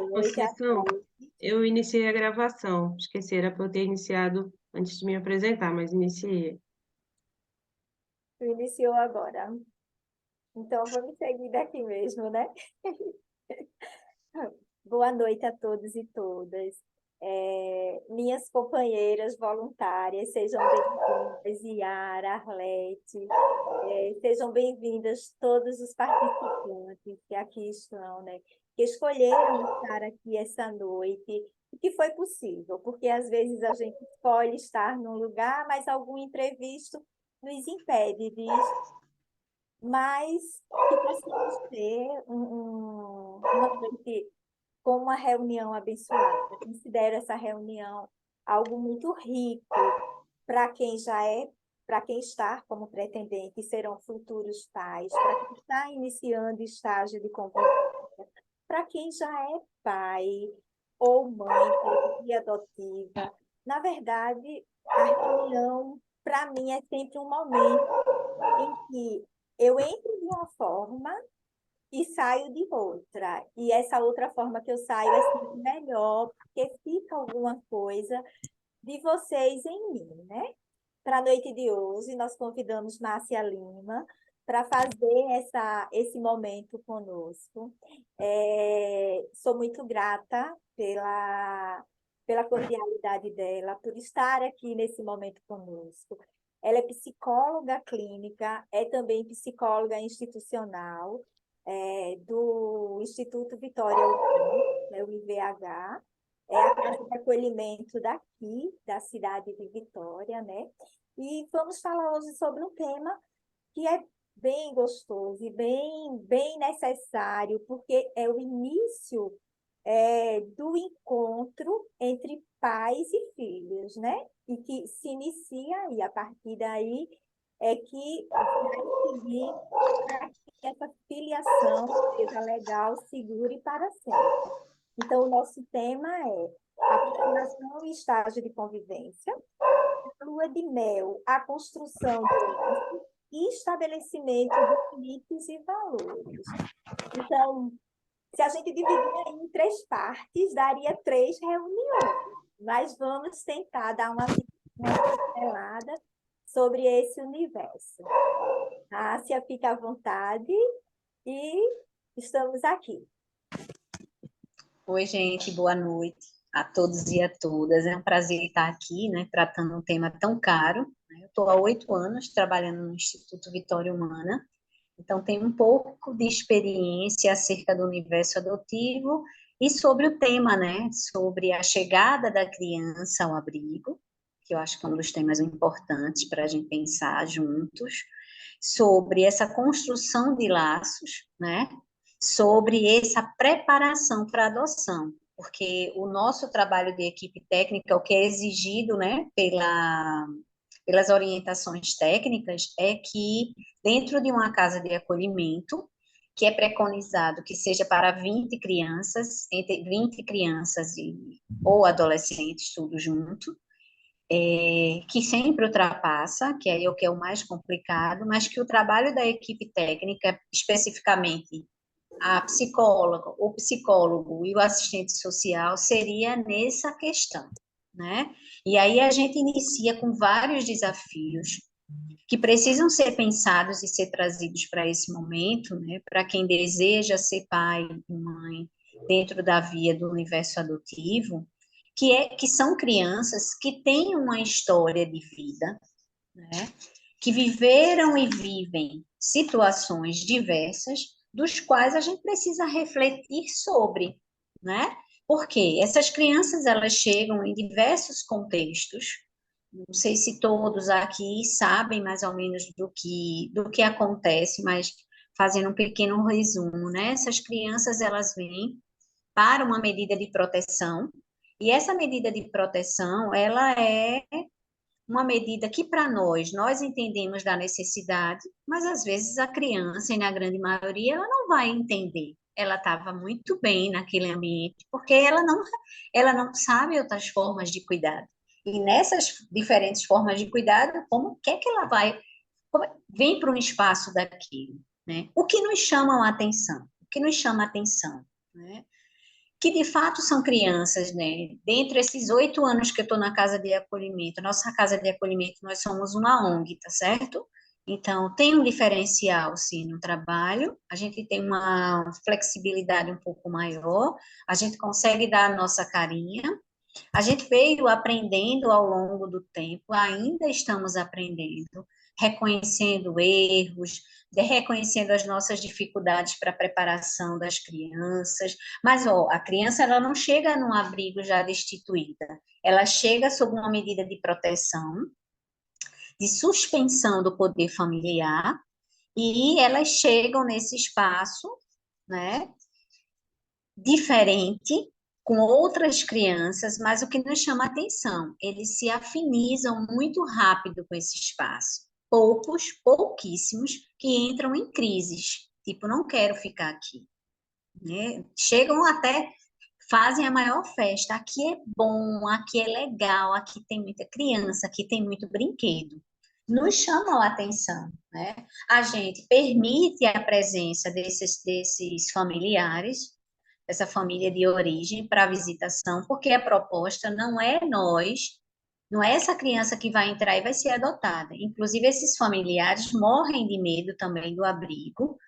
noite a Conceição, todos. eu iniciei a gravação. Esqueci, era para eu ter iniciado antes de me apresentar, mas iniciei. Iniciou agora. Então, vamos seguir daqui mesmo, né? Boa noite a todos e todas. Minhas companheiras voluntárias, sejam bem-vindas, Yara, Arlete, sejam bem-vindas todos os participantes que aqui estão, né? Que escolheram estar aqui essa noite, e que foi possível, porque às vezes a gente escolhe estar num lugar, mas algum imprevisto nos impede de, mas que possamos ter uma noite com uma reunião abençoada. Eu considero essa reunião algo muito rico para quem já é, para quem está como pretendente e serão futuros pais, para quem está iniciando estágio de convivência, para quem já é pai ou mãe e adotiva. Na verdade, a reunião, para mim, é sempre um momento em que eu entro de uma forma e saio de outra. E essa outra forma que eu saio é sempre melhor, porque fica alguma coisa de vocês em mim, né? Para a noite de hoje, nós convidamos Márcia Lima para fazer esse momento conosco. Sou muito grata pela cordialidade dela, por estar aqui nesse momento conosco. Ela é psicóloga clínica, é também psicóloga institucional, do Instituto Vitória UFAM, né, o IVH, é a casa de acolhimento daqui, da cidade de Vitória, né? E vamos falar hoje sobre um tema que é bem gostoso e bem necessário, porque é o início do encontro entre pais e filhos, né? E que se inicia e a partir daí é que vai seguir para que essa filiação seja legal, segura e para sempre. Então, o nosso tema é aproximação e estágio de convivência, lua de mel, a construção de laços e estabelecimento de limites e valores. Então, se a gente dividir em três partes, daria três reuniões, mas vamos tentar dar uma pincelada sobre esse universo. Tássia, fica à vontade e estamos aqui. Oi, gente, boa noite a todos e a todas. É um prazer estar aqui, né, tratando um tema tão caro. Né? Eu estou há 8 anos trabalhando no Instituto Vitória Humana, então tenho um pouco de experiência acerca do universo adotivo e sobre o tema, né, sobre a chegada da criança ao abrigo, que eu acho que é um dos temas importantes para a gente pensar juntos, sobre essa construção de laços, né, sobre essa preparação para a adoção, porque o nosso trabalho de equipe técnica, o que é exigido, né, pelas orientações técnicas, é que dentro de uma casa de acolhimento, que é preconizado que seja para 20 crianças, entre 20 crianças ou adolescentes, tudo junto, que sempre ultrapassa, que aí é o que é o mais complicado, mas que o trabalho da equipe técnica, especificamente a psicóloga, o psicólogo e o assistente social seria nessa questão, né? E aí a gente inicia com vários desafios que precisam ser pensados e ser trazidos para esse momento, né? Para quem deseja ser pai e mãe dentro da via do universo adotivo, que são crianças que têm uma história de vida, né? Que viveram e vivem situações diversas, dos quais a gente precisa refletir sobre, né? Porque essas crianças, elas chegam em diversos contextos, não sei se todos aqui sabem mais ou menos do que acontece, mas fazendo um pequeno resumo, né? Essas crianças, elas vêm para uma medida de proteção, e essa medida de proteção, ela é uma medida que para nós entendemos da necessidade, mas às vezes a criança, e na grande maioria, ela não vai entender. Ela estava muito bem naquele ambiente, porque ela não sabe outras formas de cuidado. E nessas diferentes formas de cuidado, como que é que ela vai, vem para um espaço daquilo, né? O que nos chama a atenção? O que nos chama a atenção, né? que de fato são crianças, né? Dentre esses 8 anos que eu estou na casa de acolhimento, nossa casa de acolhimento, nós somos uma ONG, tá certo? Então, tem um diferencial, sim, no trabalho, a gente tem uma flexibilidade um pouco maior, a gente consegue dar a nossa carinha, a gente veio aprendendo ao longo do tempo, ainda estamos aprendendo, reconhecendo erros, reconhecendo as nossas dificuldades para a preparação das crianças. Mas, ó, a criança ela não chega num abrigo já destituída, ela chega sob uma medida de proteção, de suspensão do poder familiar, e elas chegam nesse espaço, né, diferente, com outras crianças, mas o que nos chama a atenção, eles se afinizam muito rápido com esse espaço. Pouquíssimos, que entram em crises, tipo, não quero ficar aqui. Né? Chegam até, fazem a maior festa, aqui é bom, aqui é legal, aqui tem muita criança, aqui tem muito brinquedo. Nos chamam a atenção, né? A gente permite a presença desses familiares, essa família de origem para a visitação, porque a proposta não é nós, não é essa criança que vai entrar e vai ser adotada. Inclusive, esses familiares morrem de medo também do abrigo,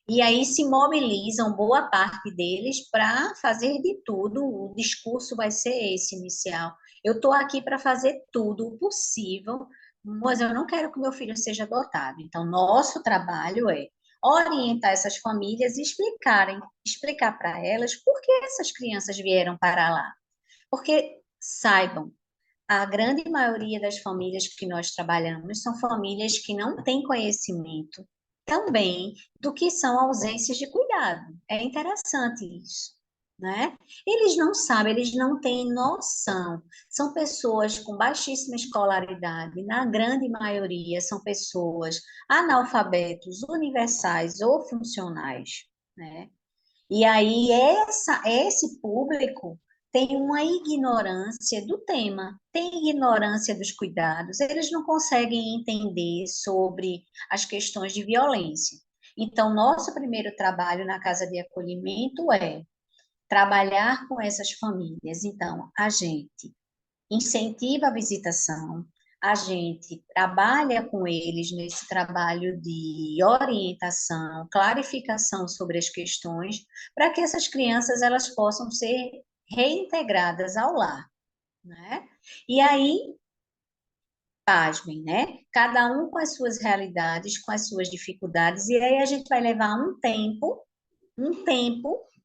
e aí se mobilizam boa parte deles para fazer de tudo, o discurso vai ser esse inicial. Eu estou aqui para fazer tudo o possível, mas eu não quero que meu filho seja adotado. Então, nosso trabalho é orientar essas famílias e explicar para elas por que essas crianças vieram para lá. Porque, saibam, a grande maioria das famílias que nós trabalhamos são famílias que não têm conhecimento também do que são ausências de cuidado. É interessante isso, né? Eles não sabem, eles não têm noção. São pessoas com baixíssima escolaridade, na grande maioria são pessoas analfabetos, universais ou funcionais, né? E aí esse público tem uma ignorância do tema, tem ignorância dos cuidados, eles não conseguem entender sobre as questões de violência. Então, nosso primeiro trabalho na casa de acolhimento é trabalhar com essas famílias. Então, a gente incentiva a visitação, a gente trabalha com eles nesse trabalho de orientação, clarificação sobre as questões, para que essas crianças elas possam ser reintegradas ao lar, né? E aí, pasmem, né? Cada um com as suas realidades, com as suas dificuldades, e aí a gente vai levar um tempo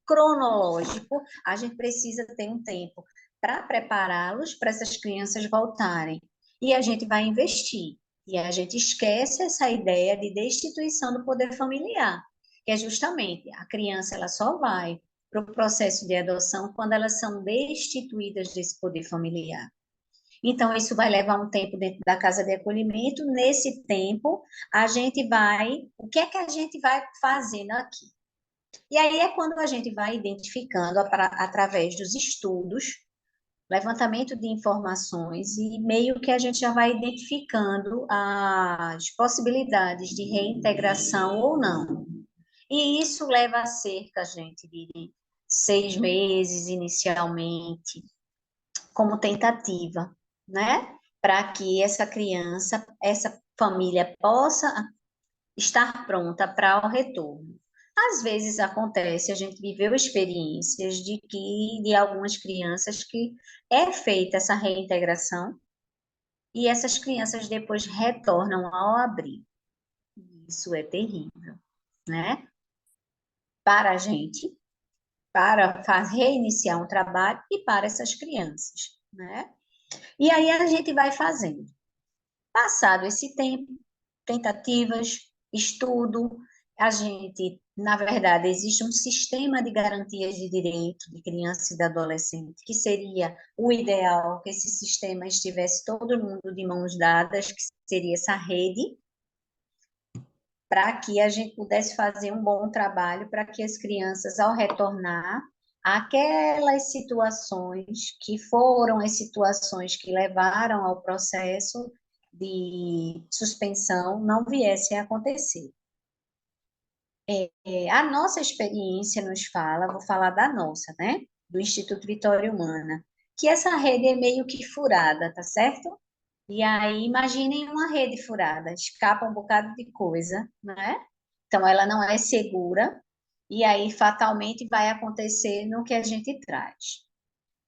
cronológico, a gente precisa ter um tempo para prepará-los para essas crianças voltarem. E a gente vai investir. E a gente esquece essa ideia de destituição do poder familiar, que é justamente a criança ela só vai para o processo de adoção quando elas são destituídas desse poder familiar. Então, isso vai levar um tempo dentro da casa de acolhimento. Nesse tempo, a gente vai. O que é que a gente vai fazendo aqui? E aí é quando a gente vai identificando, através dos estudos, levantamento de informações, e meio que a gente já vai identificando as possibilidades de reintegração ou não. E isso leva a cerca, gente, de 6 meses inicialmente, como tentativa, né? Para que essa criança, essa família possa estar pronta para o retorno. Às vezes acontece, a gente viveu experiências de algumas crianças que é feita essa reintegração e essas crianças depois retornam ao abrigo. Isso é terrível, né? Para a gente, para reiniciar um trabalho e para essas crianças, né? E aí a gente vai fazendo. Passado esse tempo, tentativas, estudo, a gente, na verdade, existe um sistema de garantias de direito de criança e de adolescente, que seria o ideal que esse sistema estivesse todo mundo de mãos dadas, que seria essa rede, para que a gente pudesse fazer um bom trabalho, para que as crianças, ao retornar, aquelas situações que foram as situações que levaram ao processo de suspensão não viessem a acontecer. A nossa experiência nos fala, vou falar da nossa, né? do Instituto Vitória Humana, que essa rede é meio que furada, tá certo? E aí, imaginem uma rede furada, escapa um bocado de coisa, né? Então, ela não é segura, e aí, fatalmente, vai acontecer no que a gente traz.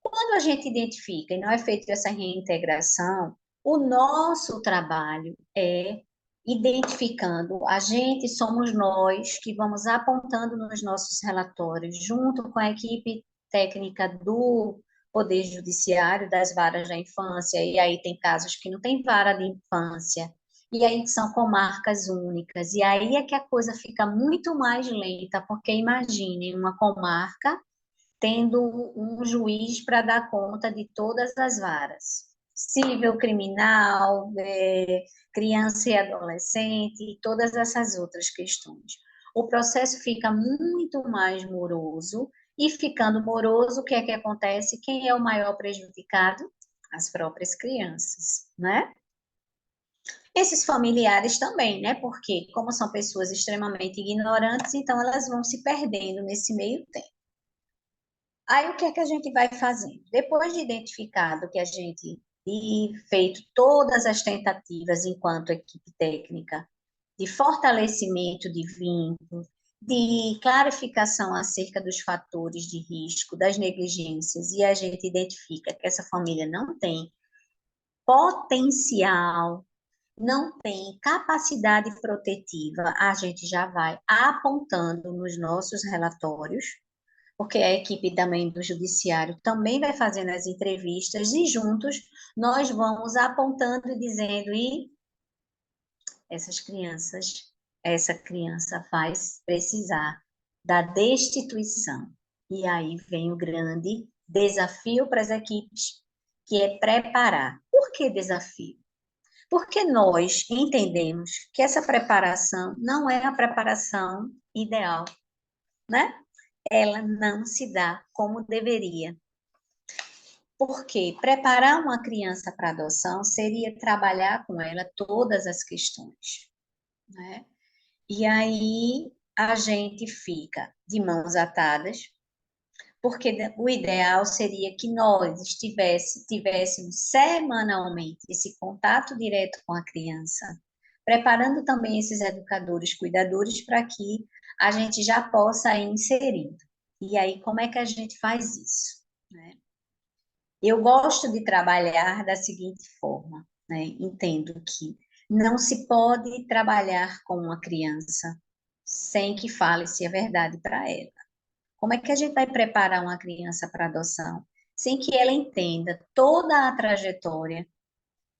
Quando a gente identifica e não é feita essa reintegração, o nosso trabalho é identificando, a gente somos nós que vamos apontando nos nossos relatórios, junto com a equipe técnica do Poder Judiciário, das varas da infância, e aí tem casos que não tem vara de infância, e aí são comarcas únicas, e aí é que a coisa fica muito mais lenta, porque imaginem uma comarca tendo um juiz para dar conta de todas as varas, civil, criminal, criança e adolescente, e todas essas outras questões. O processo fica muito mais moroso, e ficando moroso, o que é que acontece? Quem é o maior prejudicado? As próprias crianças, né? Esses familiares também, né? Porque, como são pessoas extremamente ignorantes, então elas vão se perdendo nesse meio tempo. Aí, o que é que a gente vai fazendo? Depois de identificado que a gente e feito todas as tentativas enquanto equipe técnica de fortalecimento de vínculo, de clarificação acerca dos fatores de risco, das negligências, e a gente identifica que essa família não tem potencial, não tem capacidade protetiva, a gente já vai apontando nos nossos relatórios, porque a equipe também do judiciário também vai fazendo as entrevistas e juntos nós vamos apontando e dizendo, e essa criança vai precisar da destituição. E aí vem o grande desafio para as equipes, que é preparar. Por que desafio? Porque nós entendemos que essa preparação não é a preparação ideal, né? Ela não se dá como deveria. Porque preparar uma criança para adoção seria trabalhar com ela todas as questões, né? E aí a gente fica de mãos atadas, porque o ideal seria que nós tivéssemos semanalmente esse contato direto com a criança, preparando também esses educadores, cuidadores, para que a gente já possa ir inserindo. E aí, como é que a gente faz isso, né? Eu gosto de trabalhar da seguinte forma, né? Entendo que não se pode trabalhar com uma criança sem que fale-se a verdade para ela. Como é que a gente vai preparar uma criança para adoção sem que ela entenda toda a trajetória,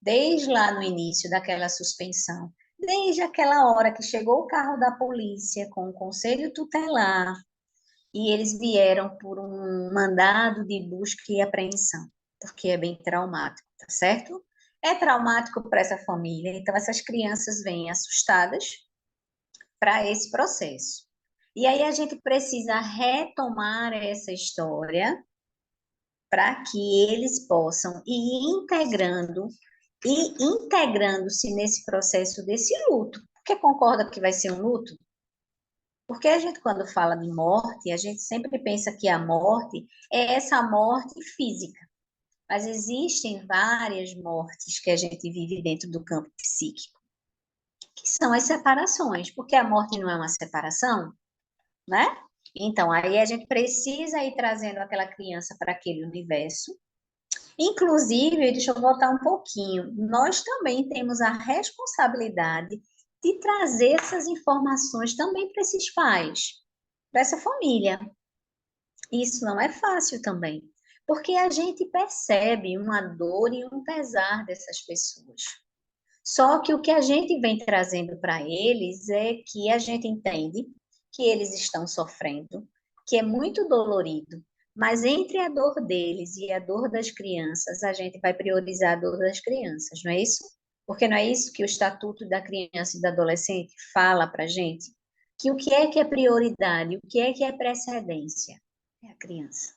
desde lá no início daquela suspensão, desde aquela hora que chegou o carro da polícia com o conselho tutelar e eles vieram por um mandado de busca e apreensão, porque é bem traumático, tá certo? É traumático para essa família, então essas crianças vêm assustadas para esse processo. E aí a gente precisa retomar essa história para que eles possam ir integrando e integrando-se nesse processo desse luto. Porque concorda que vai ser um luto? Porque a gente, quando fala de morte, a gente sempre pensa que a morte é essa morte física. Mas existem várias mortes que a gente vive dentro do campo psíquico, que são as separações, porque a morte não é uma separação, né? Então, aí a gente precisa ir trazendo aquela criança para aquele universo. Inclusive, deixa eu voltar um pouquinho, nós também temos a responsabilidade de trazer essas informações também para esses pais, para essa família. Isso não é fácil também, porque a gente percebe uma dor e um pesar dessas pessoas. Só que o que a gente vem trazendo para eles é que a gente entende que eles estão sofrendo, que é muito dolorido, mas entre a dor deles e a dor das crianças, a gente vai priorizar a dor das crianças, não é isso? Porque não é isso que o Estatuto da Criança e do Adolescente fala para a gente? Que é prioridade, o que é precedência? É a criança.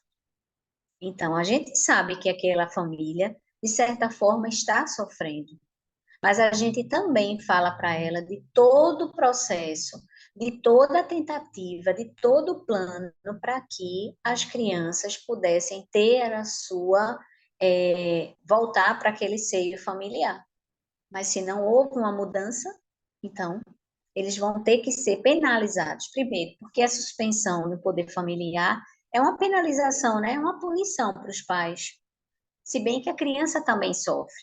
Então, a gente sabe que aquela família, de certa forma, está sofrendo, Mas a gente também fala para ela de todo o processo, de toda a tentativa, de todo o plano para que as crianças pudessem ter a sua, voltar para aquele seio familiar. Mas se não houve uma mudança, então eles vão ter que ser penalizados. Primeiro, porque a suspensão no poder familiar é uma penalização, né? É uma punição para os pais. Se bem que a criança também sofre,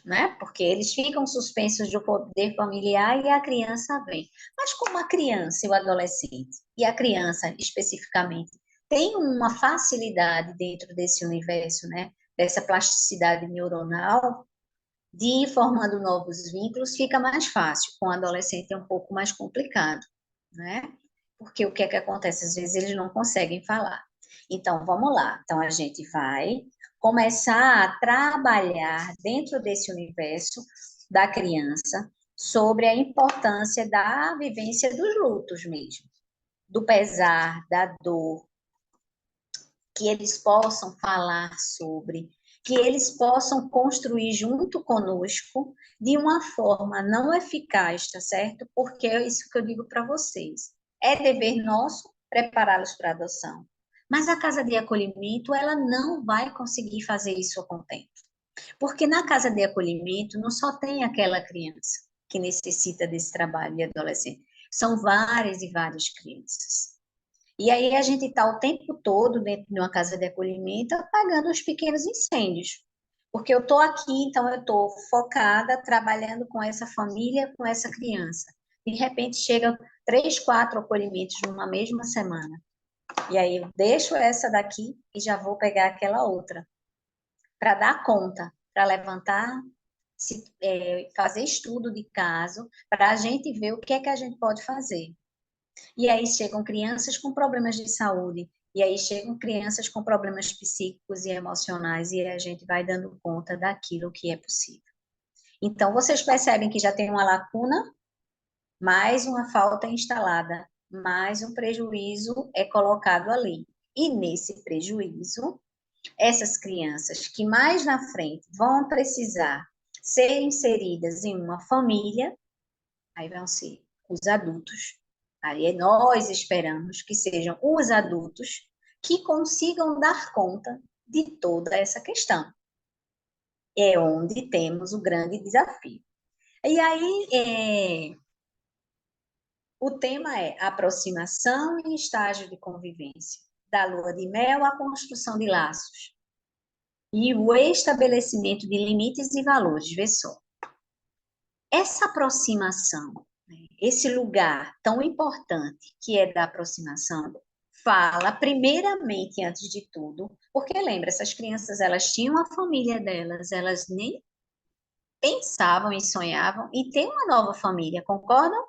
né? Porque eles ficam suspensos do poder familiar e a criança vem. Mas como a criança e o adolescente, e a criança especificamente, tem uma facilidade dentro desse universo, né? Dessa plasticidade neuronal, de ir formando novos vínculos, fica mais fácil. Com o adolescente é um pouco mais complicado, né? Porque o que é que acontece? Às vezes eles não conseguem falar. Então, vamos lá. Então, a gente vai começar a trabalhar dentro desse universo da criança sobre a importância da vivência dos lutos mesmo, do pesar, da dor, que eles possam falar sobre, que eles possam construir junto conosco de uma forma não eficaz, tá certo? Porque é isso que eu digo para vocês. É dever nosso prepará-los para a adoção. Mas a casa de acolhimento, ela não vai conseguir fazer isso com o tempo. Porque na casa de acolhimento não só tem aquela criança que necessita desse trabalho de adolescente, são várias e várias crianças. E aí a gente está o tempo todo dentro de uma casa de acolhimento apagando os pequenos incêndios. Porque eu estou aqui, então eu estou focada, trabalhando com essa família, com essa criança. De repente chegam 3, 4 acolhimentos numa mesma semana. E aí eu deixo essa daqui e já vou pegar aquela outra. Para dar conta, para levantar, fazer estudo de caso, para a gente ver o que é que a gente pode fazer. E aí chegam crianças com problemas de saúde, e aí chegam crianças com problemas psíquicos e emocionais, e a gente vai dando conta daquilo que é possível. Então, vocês percebem que já tem uma lacuna, mais uma falta instalada, mais um prejuízo é colocado ali. E nesse prejuízo, essas crianças que mais na frente vão precisar ser inseridas em uma família, aí vão ser os adultos. Aí nós esperamos que sejam os adultos que consigam dar conta de toda essa questão. É onde temos o grande desafio. E aí, o tema é aproximação e estágio de convivência, da lua de mel à construção de laços, e o estabelecimento de limites e valores, vê só. Essa aproximação, né, esse lugar tão importante que é da aproximação, fala primeiramente, antes de tudo, porque lembra, essas crianças, elas tinham a família delas, elas nem pensavam e sonhavam em ter uma nova família, concordam?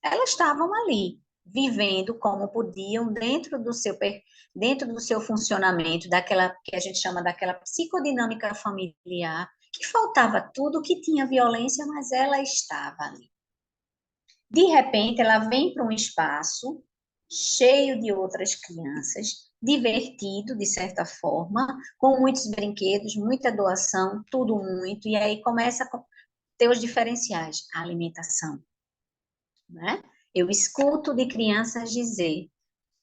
Elas estavam ali, vivendo como podiam dentro do seu funcionamento, daquela que a gente chama daquela psicodinâmica familiar, que faltava tudo, que tinha violência, mas ela estava ali. De repente, ela vem para um espaço cheio de outras crianças, divertido, de certa forma, com muitos brinquedos, muita doação, tudo muito, e aí começa a ter os diferenciais, a alimentação, né? Eu escuto de crianças dizer,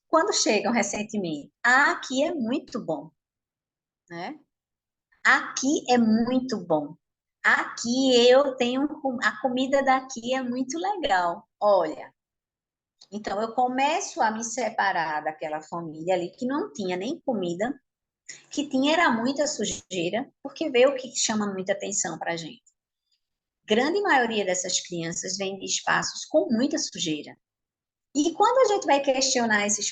quando chegam recentemente, aqui é muito bom, né? Aqui é muito bom. Aqui eu tenho, a comida daqui é muito legal. Olha, então eu começo a me separar daquela família ali que não tinha nem comida, que tinha era muita sujeira, porque vê o que chama muita atenção para a gente. Grande maioria dessas crianças vem de espaços com muita sujeira. E quando a gente vai questionar esses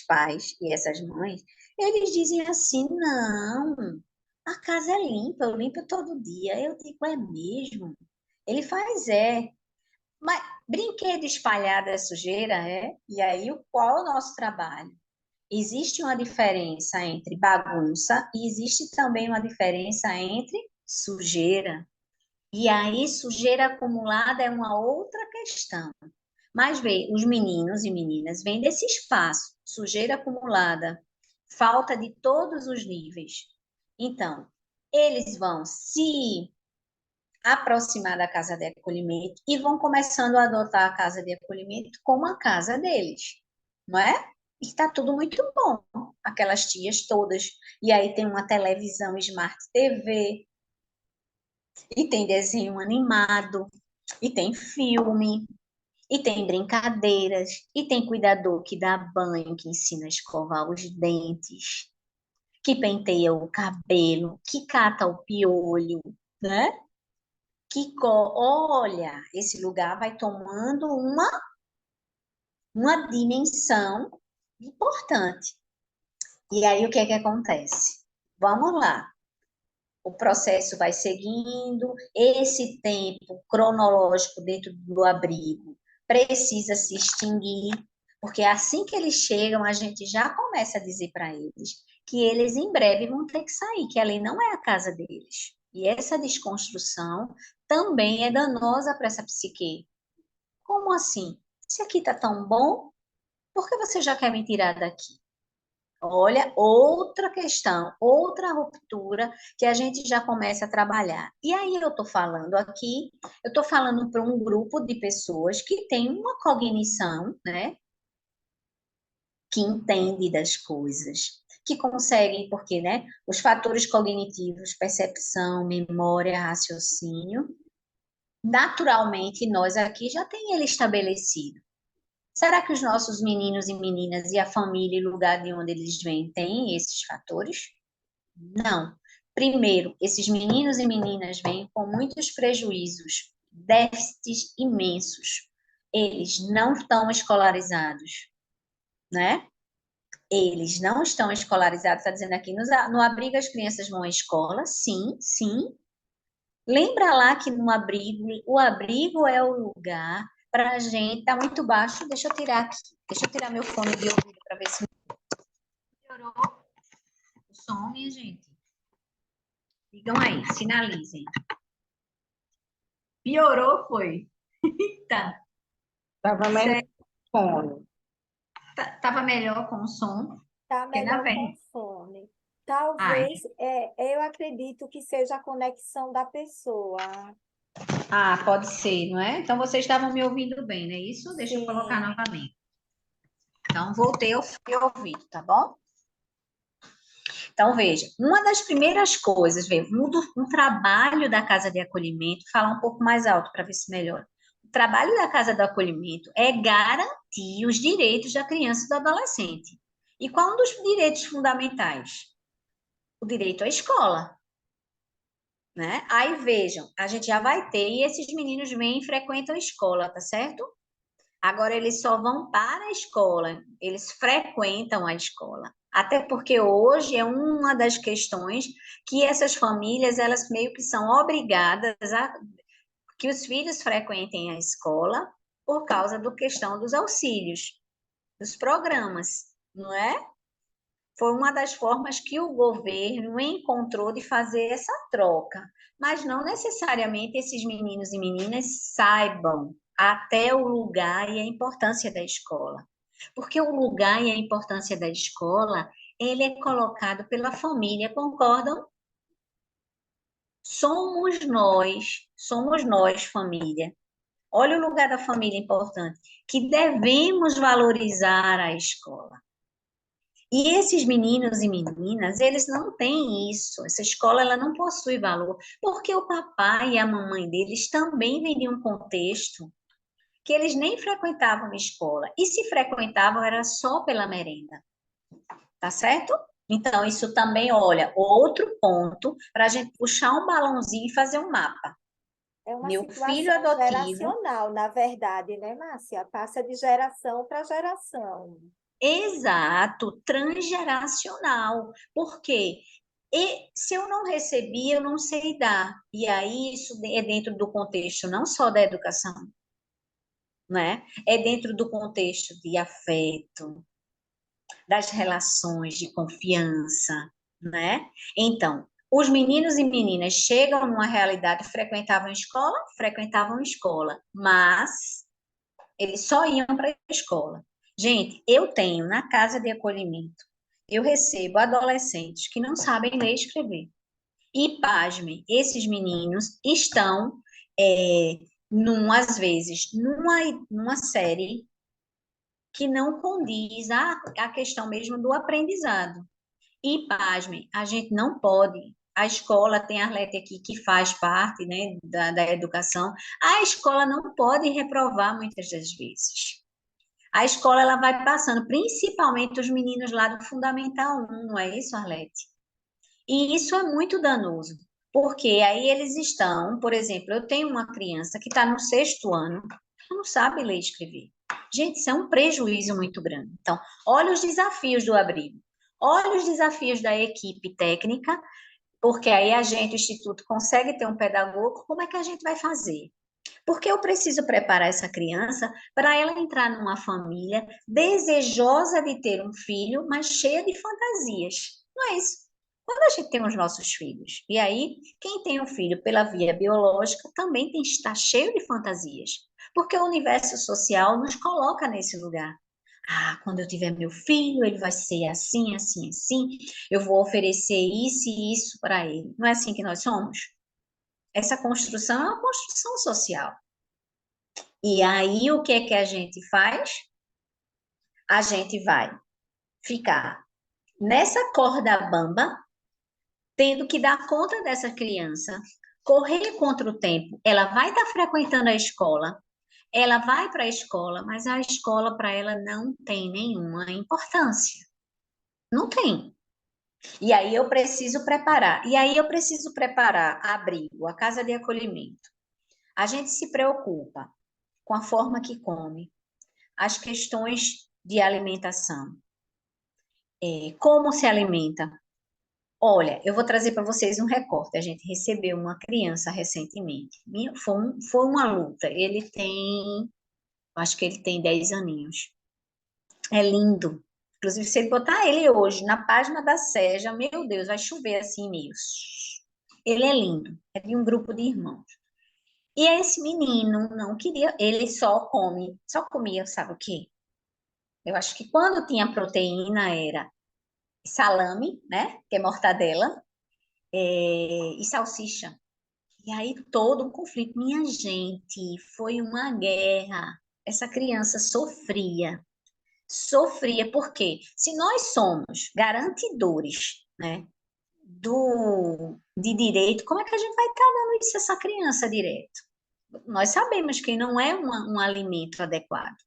pais e essas mães, eles dizem assim: não, a casa é limpa, eu limpo todo dia. Eu digo: é mesmo? Ele faz, é. Mas brinquedo espalhado é sujeira, é? E aí, qual é o nosso trabalho? Existe uma diferença entre bagunça e existe também uma diferença entre sujeira. E aí, sujeira acumulada é uma outra questão. Mas vê, os meninos e meninas vêm desse espaço, sujeira acumulada, falta de todos os níveis. Então, eles vão se aproximar da casa de acolhimento e vão começando a adotar a casa de acolhimento como a casa deles, não é? E está tudo muito bom, aquelas tias todas. E aí tem uma televisão Smart TV, e tem desenho animado, e tem filme, e tem brincadeiras, e tem cuidador que dá banho, que ensina a escovar os dentes, que penteia o cabelo, que cata o piolho, né? Olha, esse lugar vai tomando uma dimensão importante. E aí, o que é que acontece? Vamos lá. O processo vai seguindo, esse tempo cronológico dentro do abrigo precisa se extinguir, porque assim que eles chegam, a gente já começa a dizer para eles que eles em breve vão ter que sair, que ali não é a casa deles. E essa desconstrução também é danosa para essa psique. Como assim? Se aqui está tão bom, por que você já quer me tirar daqui? Olha, outra questão, outra ruptura que a gente já começa a trabalhar. E aí eu estou falando aqui, eu estou falando para um grupo de pessoas que tem uma cognição, né? Que entende das coisas, que consegue, porque, né? Os fatores cognitivos, percepção, memória, raciocínio, naturalmente nós aqui já tem ele estabelecido. Será que os nossos meninos e meninas e a família e o lugar de onde eles vêm têm esses fatores? Não. Primeiro, esses meninos e meninas vêm com muitos prejuízos, déficits imensos. Eles não estão escolarizados, né? Eles não estão escolarizados, está dizendo aqui, no abrigo as crianças vão à escola, sim, sim. Lembra lá que no abrigo, o abrigo é o lugar para a gente, tá muito baixo, deixa eu tirar aqui, deixa eu tirar meu fone de ouvido para ver se melhorou o som, minha gente. Digam aí, sinalizem. Piorou, foi? Tá. Estava melhor fone. Tava melhor com o som? Tá Porque na melhor verdade. com fone. Ai. Talvez, eu acredito que seja a conexão da pessoa. Ah, pode ser, não é? Então vocês estavam me ouvindo bem, não é isso? Deixa eu colocar Sim. novamente. Então, voltei ao ouvido, tá bom? Então, veja, uma das primeiras coisas, veja, um trabalho da casa de acolhimento, falar um pouco mais alto para ver se melhora. O trabalho da casa de acolhimento é garantir os direitos da criança e do adolescente. E qual é um dos direitos fundamentais? O direito à escola, né? Aí vejam, a gente já vai ter, e esses meninos vêm e frequentam a escola, tá certo? Agora eles só vão para a escola, eles frequentam a escola. Até porque hoje é uma das questões que essas famílias, elas meio que são obrigadas a que os filhos frequentem a escola por causa da questão dos auxílios, dos programas, não é? Foi uma das formas que o governo encontrou de fazer essa troca. Mas não necessariamente esses meninos e meninas saibam até o lugar e a importância da escola. Porque o lugar e a importância da escola, ele é colocado pela família, concordam? Somos nós, família. Olha o lugar da família importante, que devemos valorizar a escola. E esses meninos e meninas, eles não têm isso. Essa escola, ela não possui valor, porque o papai e a mamãe deles também vêm de um contexto que eles nem frequentavam a escola. E se frequentavam, era só pela merenda. Tá certo? Então, isso também, olha, outro ponto para a gente puxar um balãozinho e fazer um mapa. É uma Meu filho situação adotivo, geracional, na verdade, né, Márcia? Passa de geração para geração. exato, transgeracional. Por quê? E se eu não recebi, eu não sei dar. E aí isso é dentro do contexto não só da educação, né? É dentro do contexto de afeto, das relações de confiança, né? Então, os meninos e meninas chegam numa realidade, frequentavam escola, mas eles só iam para a escola. Gente, eu tenho na casa de acolhimento, eu recebo adolescentes que não sabem ler e escrever. E, pasmem, esses meninos estão, às vezes, numa série que não condiz à questão mesmo do aprendizado. E, pasmem, a gente não pode. A escola, tem a Arlete aqui que faz parte, né, da educação, a escola não pode reprovar muitas das vezes. A escola ela vai passando, principalmente os meninos lá do Fundamental 1, não é isso, Arlete? E isso é muito danoso, porque aí eles estão, por exemplo, eu tenho uma criança que está no 6º ano, não sabe ler e escrever. Gente, isso é um prejuízo muito grande. Então, olha os desafios do abrigo, olha os desafios da equipe técnica, porque aí a gente, o Instituto, consegue ter um pedagogo, como é que a gente vai fazer? Porque eu preciso preparar essa criança para ela entrar numa família desejosa de ter um filho, mas cheia de fantasias. Não é isso? Quando a gente tem os nossos filhos, e aí quem tem um filho pela via biológica também tem que estar cheio de fantasias, porque o universo social nos coloca nesse lugar. Ah, quando eu tiver meu filho, ele vai ser assim, assim, assim, eu vou oferecer isso e isso para ele. Não é assim que nós somos? Essa construção é uma construção social. E aí, o que é que a gente faz? A gente vai ficar nessa corda bamba, tendo que dar conta dessa criança, correr contra o tempo. Ela vai estar frequentando a escola, ela vai para a escola, mas a escola para ela não tem nenhuma importância. Não tem. E aí eu preciso preparar. E aí eu preciso preparar abrigo, a casa de acolhimento. A gente se preocupa com a forma que come, as questões de alimentação. Como se alimenta? Olha, eu vou trazer para vocês um recorte. A gente recebeu uma criança recentemente. Foi uma luta. Acho que ele tem 10 aninhos. É lindo. Inclusive, se ele botar ele hoje na página da Seja, meu Deus, vai chover assim e-mails. Ele é lindo. É de um grupo de irmãos. E esse menino não queria, ele só comia, sabe o quê? Eu acho que quando tinha proteína era salame, né? Que é mortadela, e salsicha. E aí todo um conflito. Minha gente, foi uma guerra. Essa criança sofria. Sofria porque se nós somos garantidores, né, de direito, como é que a gente vai estar dando isso a essa criança direto? Nós sabemos que não é um alimento adequado.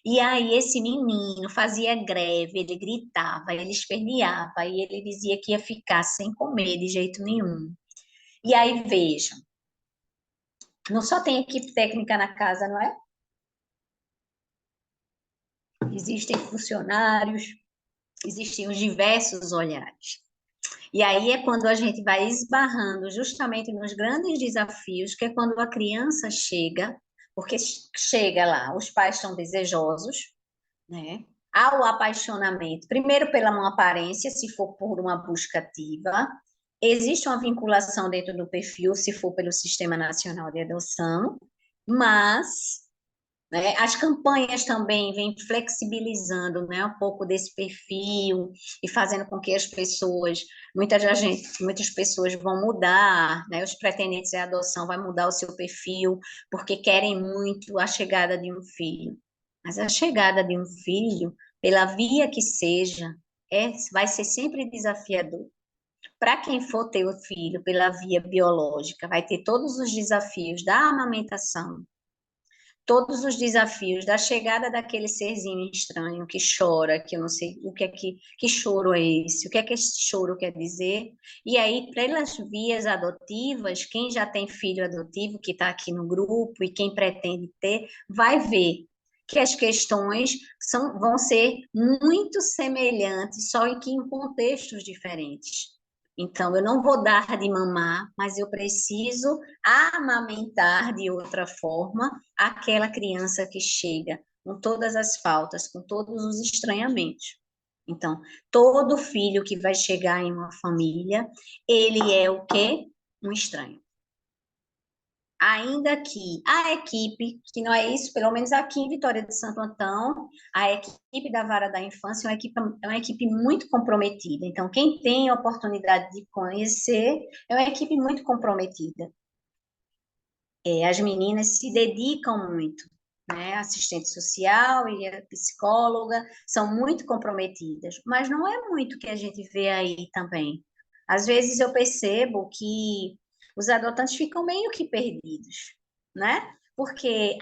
E aí esse menino fazia greve, ele gritava, ele esperneava, e ele dizia que ia ficar sem comer de jeito nenhum. E aí, vejam, não só tem equipe técnica na casa, não é? Existem funcionários, existem os diversos olhares. E aí é quando a gente vai esbarrando justamente nos grandes desafios, que é quando a criança chega, porque chega lá, os pais estão desejosos, né? Há o apaixonamento, primeiro pela uma aparência, se for por uma busca ativa, existe uma vinculação dentro do perfil, se for pelo Sistema Nacional de Adoção, mas, né, as campanhas também vêm flexibilizando, né, um pouco desse perfil e fazendo com que as pessoas, muitas pessoas vão mudar, né, os pretendentes de adoção vão mudar o seu perfil porque querem muito a chegada de um filho. Mas a chegada de um filho, pela via que seja, vai ser sempre desafiador. Para quem for ter o filho pela via biológica, vai ter todos os desafios da amamentação, todos os desafios da chegada daquele serzinho estranho que chora, que eu não sei o que é que choro é esse, o que é que esse choro quer dizer. E aí, pelas vias adotivas, quem já tem filho adotivo, que está aqui no grupo, e quem pretende ter, vai ver que as questões vão ser muito semelhantes, só que em contextos diferentes. Então, eu não vou dar de mamar, mas eu preciso amamentar de outra forma aquela criança que chega com todas as faltas, com todos os estranhamentos. Então, todo filho que vai chegar em uma família, ele é o quê? Um estranho. ainda que a equipe, que não é isso, pelo menos aqui em Vitória de Santo Antão, a equipe da Vara da Infância é uma equipe muito comprometida. Então, quem tem a oportunidade de conhecer é uma equipe muito comprometida. As meninas se dedicam muito, né? A assistente social e a psicóloga são muito comprometidas, mas não é muito que a gente vê aí também. Às vezes eu percebo que os adotantes ficam meio que perdidos, né? Porque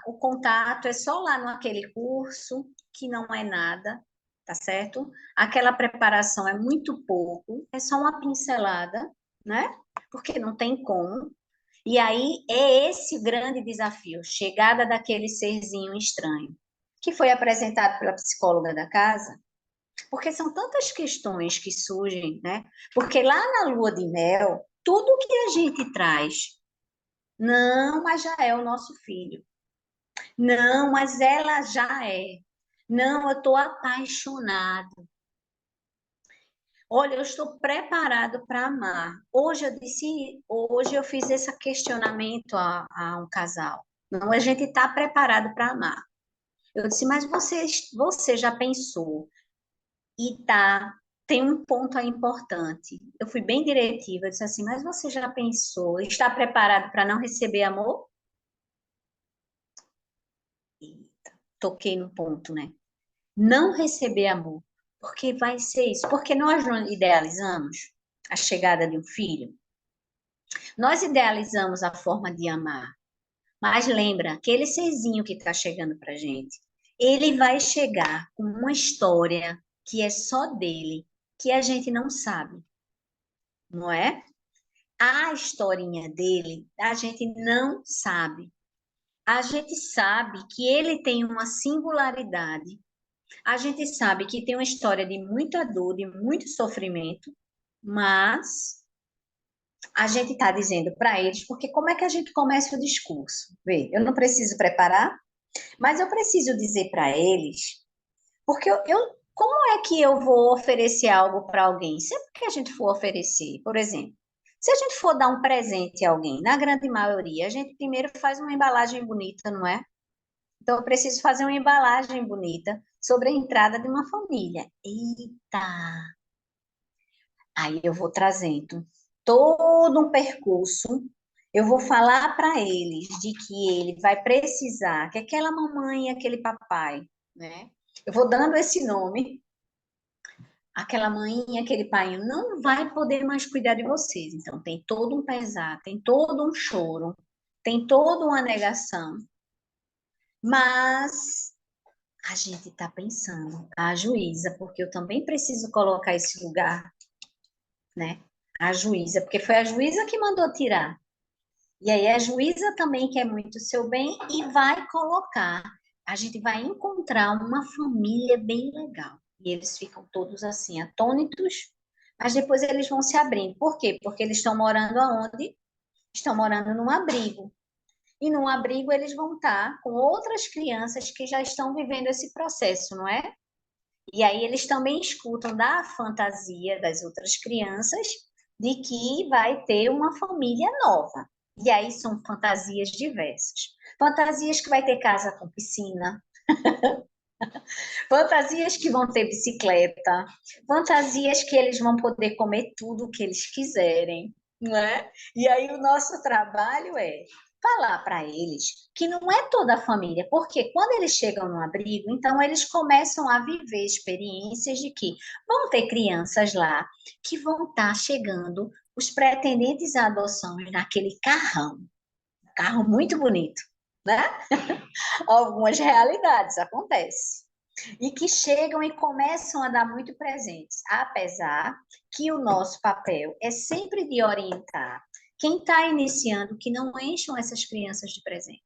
o contato é só lá naquele curso, que não é nada, tá certo? Aquela preparação é muito pouco, é só uma pincelada, né? Porque não tem como. E aí é esse o grande desafio, chegada daquele serzinho estranho, que foi apresentado pela psicóloga da casa, porque são tantas questões que surgem, né? Porque lá na lua de mel, tudo que a gente traz, não, mas já é o nosso filho. Não, mas ela já é. Não, eu estou apaixonado. Olha, eu estou preparado para amar. Hoje eu fiz esse questionamento a um casal. Não, a gente está preparado para amar. Eu disse, mas você já pensou? E tem um ponto aí importante. Eu fui bem diretiva, eu disse assim, mas você já pensou? Está preparado para não receber amor? Eita, toquei no ponto, né? Não receber amor. Porque vai ser isso. Porque nós não idealizamos a chegada de um filho. Nós idealizamos a forma de amar, mas lembra, aquele serzinho que está chegando para gente, ele vai chegar com uma história que é só dele, que a gente não sabe, não é? A historinha dele, a gente não sabe. A gente sabe que ele tem uma singularidade. A gente sabe que tem uma história de muita dor, de muito sofrimento, mas a gente está dizendo para eles, porque como é que a gente começa o discurso? Vê, eu não preciso preparar, mas eu preciso dizer para eles, porque como é que eu vou oferecer algo para alguém? Sempre que a gente for oferecer, por exemplo, se a gente for dar um presente a alguém, na grande maioria, a gente primeiro faz uma embalagem bonita, não é? Então, eu preciso fazer uma embalagem bonita sobre a entrada de uma família. Eita! Aí eu vou trazendo todo um percurso, eu vou falar para eles de que ele vai precisar, que aquela mamãe e aquele papai, né? Eu vou dando esse nome, aquela mãe e aquele pai não vai poder mais cuidar de vocês. Então tem todo um pesar, tem todo um choro, tem toda uma negação, mas a gente está pensando, a juíza, porque eu também preciso colocar esse lugar, né? A juíza, porque foi a juíza que mandou tirar. E aí a juíza também quer muito o seu bem e vai colocar. A gente vai encontrar uma família bem legal. E eles ficam todos assim, atônitos, mas depois eles vão se abrindo. Por quê? Porque eles estão morando aonde? Estão morando num abrigo. E num abrigo eles vão estar com outras crianças que já estão vivendo esse processo, não é? E aí eles também escutam da fantasia das outras crianças de que vai ter uma família nova. E aí são fantasias diversas. Fantasias que vai ter casa com piscina, fantasias que vão ter bicicleta, fantasias que eles vão poder comer tudo o que eles quiserem, não é? E aí o nosso trabalho é falar para eles que não é toda a família, porque quando eles chegam no abrigo, então eles começam a viver experiências de que vão ter crianças lá que vão estar chegando os pretendentes à adoção naquele carrão, um carro muito bonito, né? Algumas realidades acontecem. E que chegam e começam a dar muito presentes, apesar que o nosso papel é sempre de orientar quem está iniciando que não encham essas crianças de presente.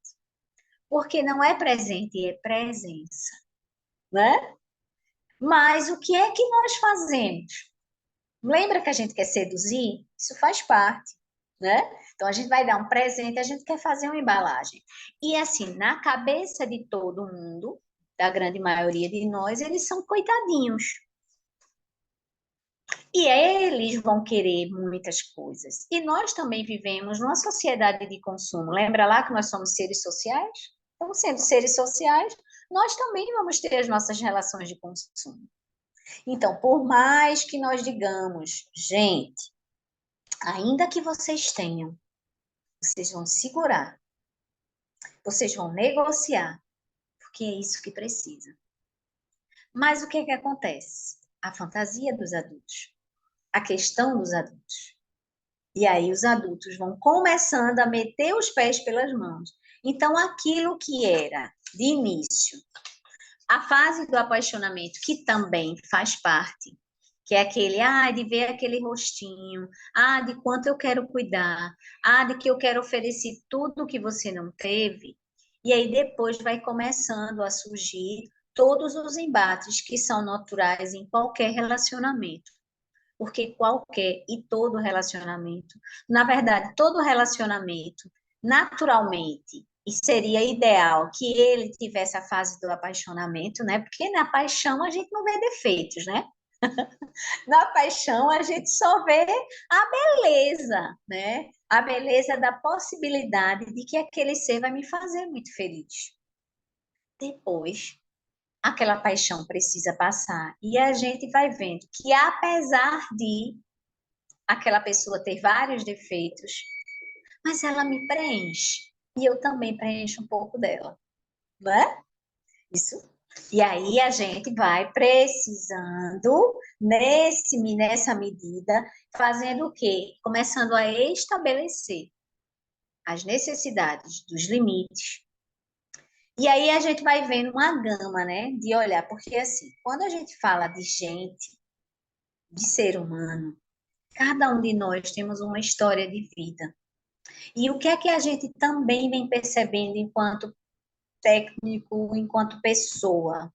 Porque não é presente, é presença, né? Mas o que é que nós fazemos? Lembra que a gente quer seduzir? Isso faz parte, né? Então a gente vai dar um presente, a gente quer fazer uma embalagem. E assim, na cabeça de todo mundo, da grande maioria de nós, eles são coitadinhos. E eles vão querer muitas coisas. E nós também vivemos numa sociedade de consumo. Lembra lá que nós somos seres sociais? Então, sendo seres sociais, nós também vamos ter as nossas relações de consumo. Então, por mais que nós digamos, gente, ainda que vocês tenham, vocês vão segurar, vocês vão negociar, porque é isso que precisa. Mas o que é que acontece? A fantasia dos adultos, a questão dos adultos. E aí os adultos vão começando a meter os pés pelas mãos. Então, aquilo que era de início, a fase do apaixonamento, que também faz parte, que é aquele, de ver aquele rostinho, de quanto eu quero cuidar, de que eu quero oferecer tudo que você não teve. E aí depois vai começando a surgir todos os embates que são naturais em qualquer relacionamento. Porque qualquer e todo relacionamento, na verdade, todo relacionamento, naturalmente, e seria ideal que ele tivesse a fase do apaixonamento, né? Porque na paixão a gente não vê defeitos, né? Na paixão a gente só vê a beleza, né? A beleza da possibilidade de que aquele ser vai me fazer muito feliz. Depois, aquela paixão precisa passar e a gente vai vendo que apesar de aquela pessoa ter vários defeitos, mas ela me preenche e eu também preencho um pouco dela, né? Isso. E aí a gente vai precisando, nessa medida, fazendo o quê? Começando a estabelecer as necessidades dos limites. E aí a gente vai vendo uma gama, né, de olhar, porque assim, quando a gente fala de gente, de ser humano, cada um de nós temos uma história de vida. E o que é que a gente também vem percebendo enquanto técnico, enquanto pessoa?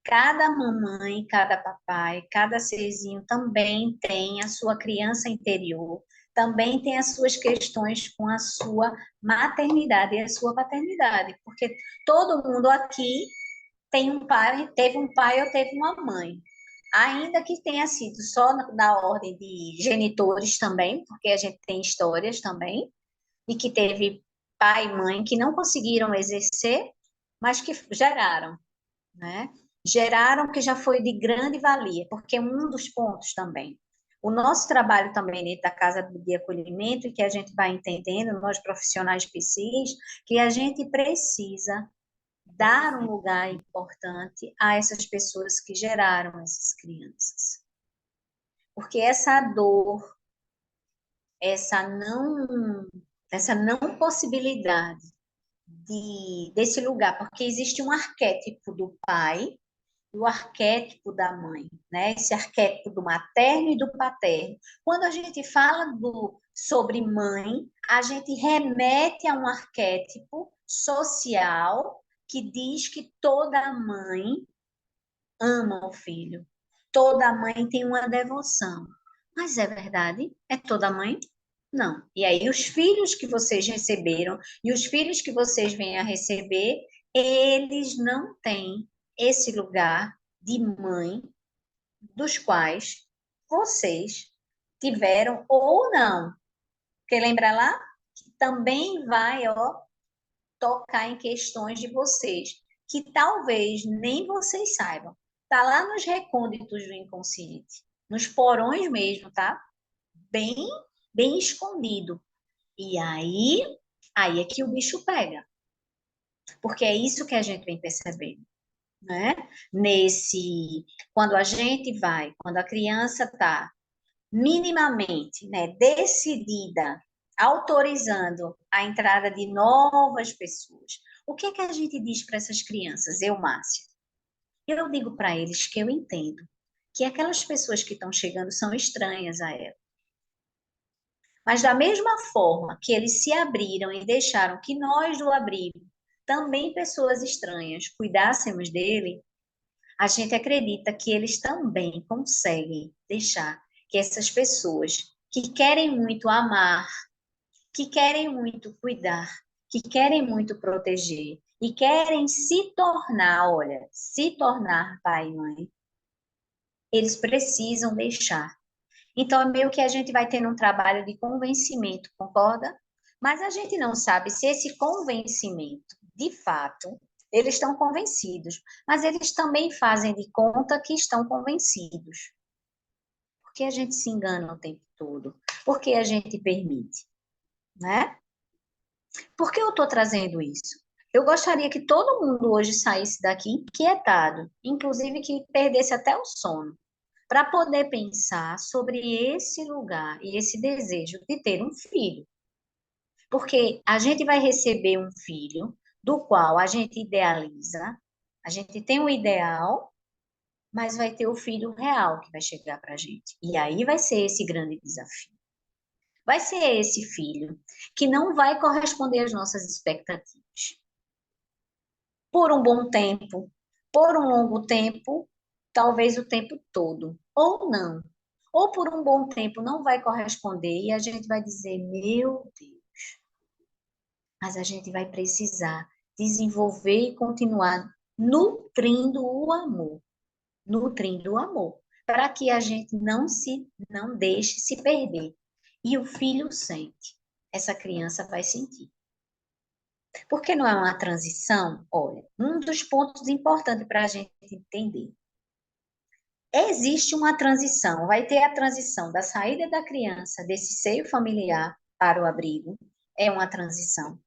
Cada mamãe, cada papai, cada serzinho também tem a sua criança interior, também tem as suas questões com a sua maternidade e a sua paternidade, porque todo mundo aqui tem um pai, teve um pai ou teve uma mãe. Ainda que tenha sido só na ordem de genitores também, porque a gente tem histórias também, e que teve pai e mãe que não conseguiram exercer, mas que geraram, né? Geraram, que já foi de grande valia, porque um dos pontos também. O nosso trabalho também dentro da casa de acolhimento, e que a gente vai entendendo, nós profissionais PCs, que a gente precisa dar um lugar importante a essas pessoas que geraram essas crianças. Porque essa dor, essa não possibilidade desse lugar, porque existe um arquétipo do pai e o arquétipo da mãe, né? Esse arquétipo do materno e do paterno. Quando a gente fala sobre mãe, a gente remete a um arquétipo social que diz que toda mãe ama o filho, toda mãe tem uma devoção. Mas é verdade? É toda mãe? Não. E aí, os filhos que vocês receberam e os filhos que vocês vêm a receber, eles não têm esse lugar de mãe dos quais vocês tiveram ou não. Porque lembra lá? Que também vai, tocar em questões de vocês, que talvez nem vocês saibam. Tá lá nos recônditos do inconsciente, nos porões mesmo, tá? Bem, bem escondido. E aí é que o bicho pega. Porque é isso que a gente vem percebendo, né? Quando a gente vai, quando a criança está minimamente, né, decidida, autorizando a entrada de novas pessoas. O que é que a gente diz para essas crianças, eu, Márcia? Eu digo para eles que eu entendo que aquelas pessoas que estão chegando são estranhas a ela. Mas da mesma forma que eles se abriram e deixaram que nós do abrigo, também pessoas estranhas, cuidássemos dele, a gente acredita que eles também conseguem deixar que essas pessoas que querem muito amar, que querem muito cuidar, que querem muito proteger e querem se tornar pai e mãe, eles precisam deixar Então, é meio que a gente vai tendo um trabalho de convencimento, concorda? Mas a gente não sabe se esse convencimento, de fato, eles estão convencidos, mas eles também fazem de conta que estão convencidos. Por que a gente se engana o tempo todo? Por que a gente permite, né? Por que eu estou trazendo isso? Eu gostaria que todo mundo hoje saísse daqui inquietado, inclusive que perdesse até o sono, para poder pensar sobre esse lugar e esse desejo de ter um filho. Porque a gente vai receber um filho do qual a gente idealiza, a gente tem um ideal, mas vai ter o filho real que vai chegar para a gente. E aí vai ser esse grande desafio. Vai ser esse filho que não vai corresponder às nossas expectativas. Por um bom tempo, por um longo tempo, talvez o tempo todo, ou não. Ou por um bom tempo não vai corresponder e a gente vai dizer, meu Deus, mas a gente vai precisar desenvolver e continuar nutrindo o amor, para que a gente não deixe se perder. E o filho sente, essa criança vai sentir. Porque não é uma transição? Olha, um dos pontos importantes para a gente entender. Existe uma transição, vai ter a transição da saída da criança desse seio familiar para o abrigo, é uma transição.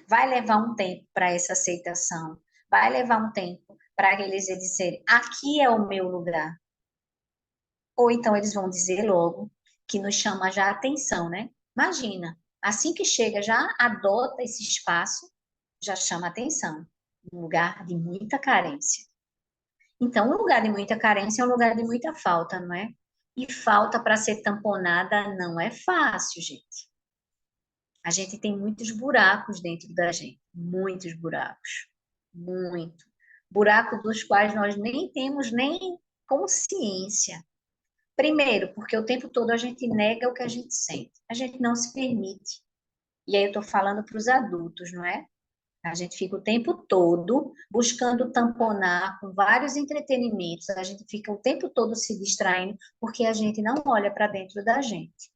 Vai levar um tempo para essa aceitação, vai levar um tempo para eles dizerem, aqui é o meu lugar. Ou então eles vão dizer logo, que nos chama já a atenção, né? Imagina, assim que chega, já adota esse espaço, já chama atenção. Um lugar de muita carência. Então, um lugar de muita carência é um lugar de muita falta, não é? E falta para ser tamponada não é fácil, gente. A gente tem muitos buracos dentro da gente, muitos buracos, muito. Buracos dos quais nós nem temos nem consciência. Primeiro, porque o tempo todo a gente nega o que a gente sente, a gente não se permite. E aí eu estou falando para os adultos, não é? A gente fica o tempo todo buscando tamponar com vários entretenimentos, a gente fica o tempo todo se distraindo porque a gente não olha para dentro da gente.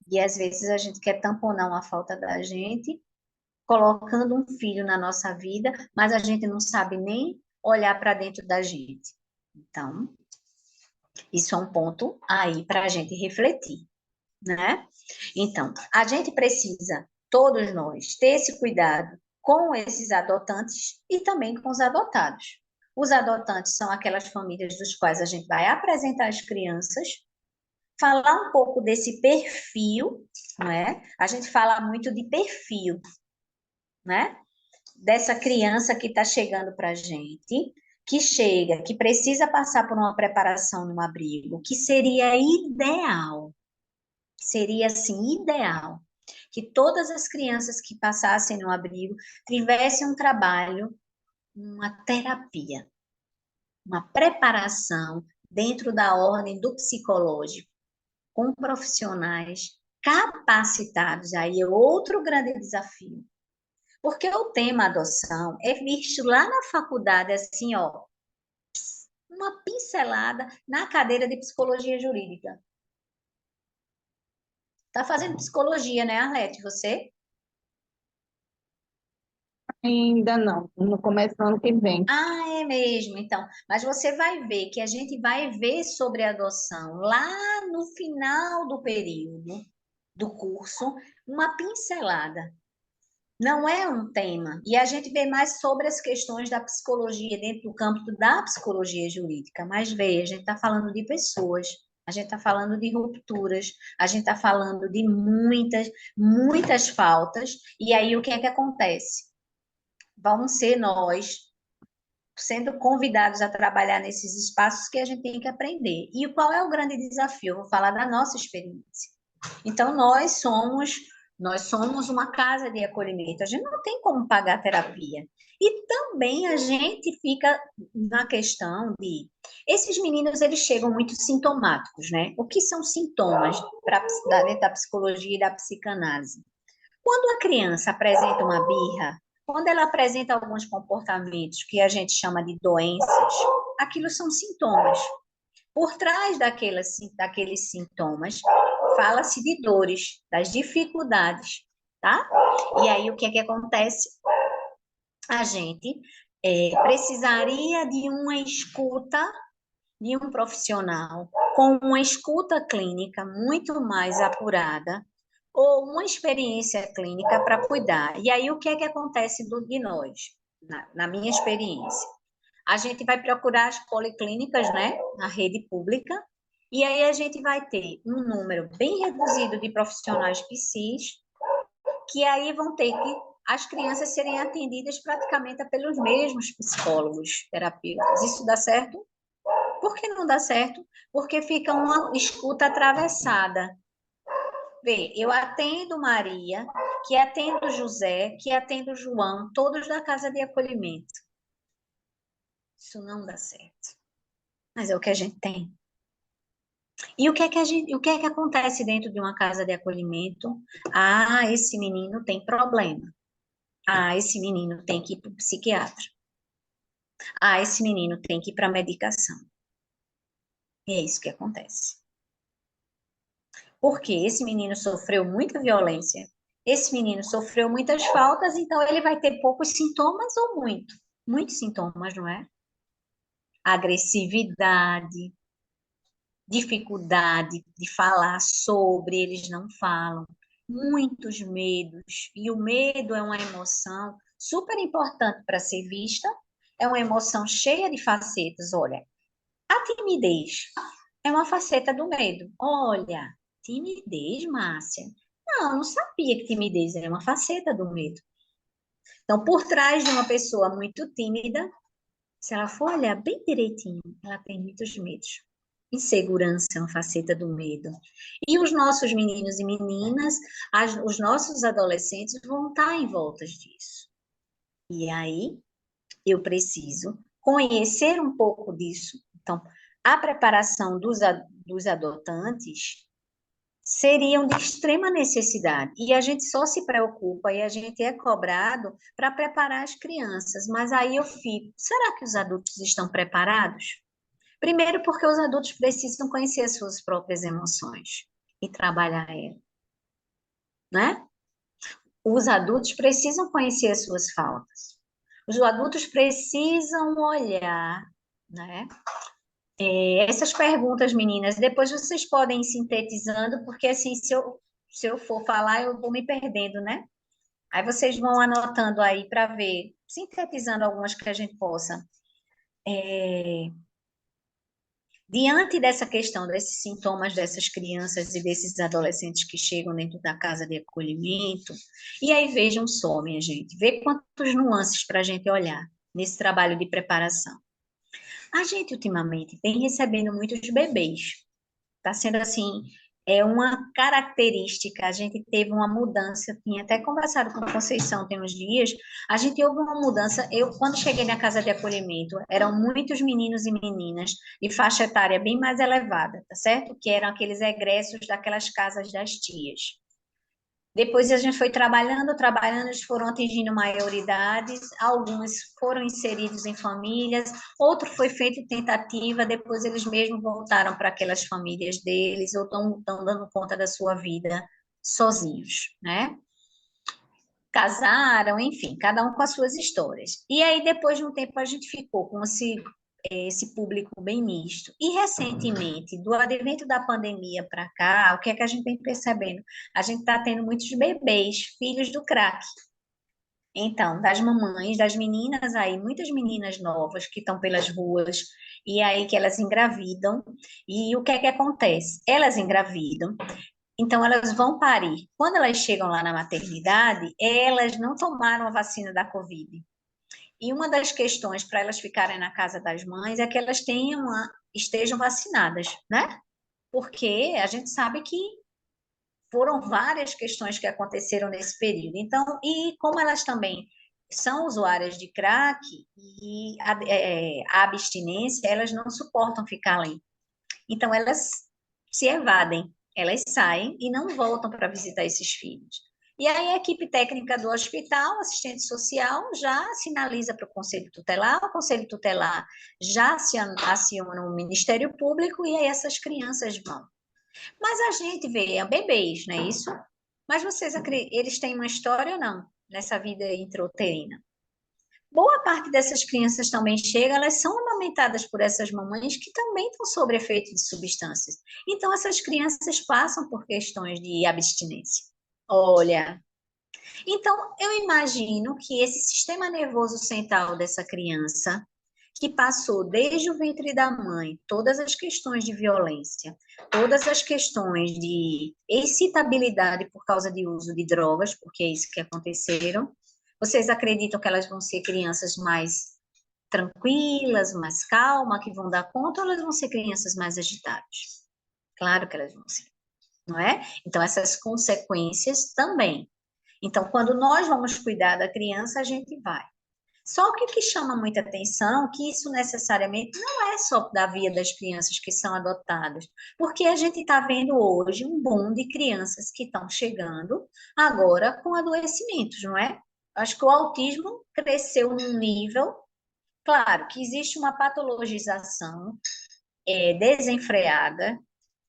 E às vezes a gente quer tamponar uma falta da gente, colocando um filho na nossa vida, mas a gente não sabe nem olhar para dentro da gente. Então, isso é um ponto aí para a gente refletir, né? Então, a gente precisa, todos nós, ter esse cuidado com esses adotantes e também com os adotados. Os adotantes são aquelas famílias dos quais a gente vai apresentar as crianças, falar um pouco desse perfil, não é? A gente fala muito de perfil, né? Dessa criança que está chegando para a gente, que chega, que precisa passar por uma preparação no abrigo, que seria assim, ideal, que todas as crianças que passassem no abrigo tivessem um trabalho, uma terapia, uma preparação dentro da ordem do psicológico, com profissionais capacitados, aí é outro grande desafio. Porque o tema adoção é visto lá na faculdade, assim, ó, uma pincelada na cadeira de psicologia jurídica. Tá fazendo psicologia, né, Arlete, você? Ainda não, no começo do ano que vem. Ah, é mesmo, então. Mas você vai ver que a gente vai ver sobre a adoção lá no final do período do curso, uma pincelada. Não é um tema. E a gente vê mais sobre as questões da psicologia dentro do campo da psicologia jurídica. Mas veja, a gente está falando de pessoas, a gente está falando de rupturas, a gente está falando de muitas, muitas faltas. E aí o que é que acontece? Vamos ser nós sendo convidados a trabalhar nesses espaços que a gente tem que aprender. E qual é o grande desafio? Eu vou falar da nossa experiência. Então, nós somos uma casa de acolhimento. A gente não tem como pagar terapia. E também a gente fica na questão de esses meninos, eles chegam muito sintomáticos, né? O que são sintomas dentro da psicologia e da psicanálise? Quando a criança apresenta uma birra, quando ela apresenta alguns comportamentos que a gente chama de doenças, aquilo são sintomas. Por trás daqueles sintomas, fala-se de dores, das dificuldades, tá? E aí, o que é que acontece? A gente precisaria de uma escuta de um profissional com uma escuta clínica muito mais apurada ou uma experiência clínica para cuidar. E aí, o que é que acontece de nós, na minha experiência? A gente vai procurar as policlínicas, né, na rede pública, e aí a gente vai ter um número bem reduzido de profissionais psis, que aí vão ter que as crianças serem atendidas praticamente pelos mesmos psicólogos, terapeutas. Isso dá certo? Por que não dá certo? Porque fica uma escuta atravessada. Vê, eu atendo Maria, que atendo José, que atendo João, todos da casa de acolhimento. Isso não dá certo. Mas é o que a gente tem. E o que é que acontece dentro de uma casa de acolhimento? Ah, esse menino tem problema. Ah, esse menino tem que ir para o psiquiatra. Ah, esse menino tem que ir para a medicação. E é isso que acontece. Porque esse menino sofreu muita violência, esse menino sofreu muitas faltas, então ele vai ter poucos sintomas ou muito? Muitos sintomas, não é? Agressividade, dificuldade de falar sobre, eles não falam, muitos medos, e o medo é uma emoção super importante para ser vista, é uma emoção cheia de facetas. Olha, a timidez é uma faceta do medo. Olha, timidez, Márcia? Não sabia que timidez era uma faceta do medo. Então, por trás de uma pessoa muito tímida, se ela for olhar bem direitinho, ela tem muitos medos. Insegurança é uma faceta do medo. E os nossos meninos e meninas, os nossos adolescentes vão estar em volta disso. E aí, eu preciso conhecer um pouco disso. Então, a preparação dos adotantes seriam de extrema necessidade. E a gente só se preocupa e a gente é cobrado para preparar as crianças. Mas aí eu fico, será que os adultos estão preparados? Primeiro, porque os adultos precisam conhecer as suas próprias emoções e trabalhar elas, né? Os adultos precisam conhecer as suas faltas. Os adultos precisam olhar, né? Essas perguntas, meninas, depois vocês podem ir sintetizando, porque assim, se eu for falar, eu vou me perdendo, né? Aí vocês vão anotando aí para ver, sintetizando algumas que a gente possa. Diante dessa questão, desses sintomas dessas crianças e desses adolescentes que chegam dentro da casa de acolhimento, e aí vejam só, minha gente, vê quantas nuances para a gente olhar nesse trabalho de preparação. A gente, ultimamente, vem recebendo muitos bebês. Está sendo, assim, uma característica. A gente teve uma mudança. Eu tinha até conversado com a Conceição tem uns dias. A gente houve uma mudança. Eu, quando cheguei na casa de acolhimento, eram muitos meninos e meninas de faixa etária bem mais elevada, tá certo? Que eram aqueles egressos daquelas casas das tias. Depois a gente foi trabalhando, eles foram atingindo maioridades, alguns foram inseridos em famílias, outro foi feito tentativa, depois eles mesmos voltaram para aquelas famílias deles, ou estão dando conta da sua vida sozinhos, né? Casaram, enfim, cada um com as suas histórias. E aí, depois de um tempo, a gente ficou com esse público bem misto. E recentemente, do advento da pandemia para cá, o que é que a gente vem percebendo? A gente está tendo muitos bebês, filhos do crack. Então, das mamães, das meninas aí, muitas meninas novas que estão pelas ruas, e aí que elas engravidam. E o que é que acontece? Elas engravidam, então elas vão parir. Quando elas chegam lá na maternidade, elas não tomaram a vacina da Covid. E uma das questões para elas ficarem na casa das mães é que elas estejam vacinadas, né? Porque a gente sabe que foram várias questões que aconteceram nesse período. Então, e como elas também são usuárias de crack e a abstinência, elas não suportam ficar ali. Então, elas se evadem, elas saem e não voltam para visitar esses filhos. E aí a equipe técnica do hospital, assistente social, já sinaliza para o Conselho Tutelar já aciona o Ministério Público e aí essas crianças vão. Mas a gente vê bebês, não é isso? Mas eles têm uma história ou não nessa vida intrauterina? Boa parte dessas crianças também chega, elas são amamentadas por essas mamães que também estão sob efeito de substâncias. Então, essas crianças passam por questões de abstinência. Olha, então eu imagino que esse sistema nervoso central dessa criança, que passou desde o ventre da mãe, todas as questões de violência, todas as questões de excitabilidade por causa de uso de drogas, porque é isso que aconteceram. Vocês acreditam que elas vão ser crianças mais tranquilas, mais calmas, que vão dar conta, ou elas vão ser crianças mais agitadas? Claro que elas vão ser, não é? Então, essas consequências também. Então, quando nós vamos cuidar da criança, a gente vai. Só que o que chama muita atenção, que isso necessariamente não é só da via das crianças que são adotadas, porque a gente está vendo hoje um boom de crianças que estão chegando agora com adoecimentos, não é? Acho que o autismo cresceu num nível, claro, que existe uma patologização desenfreada,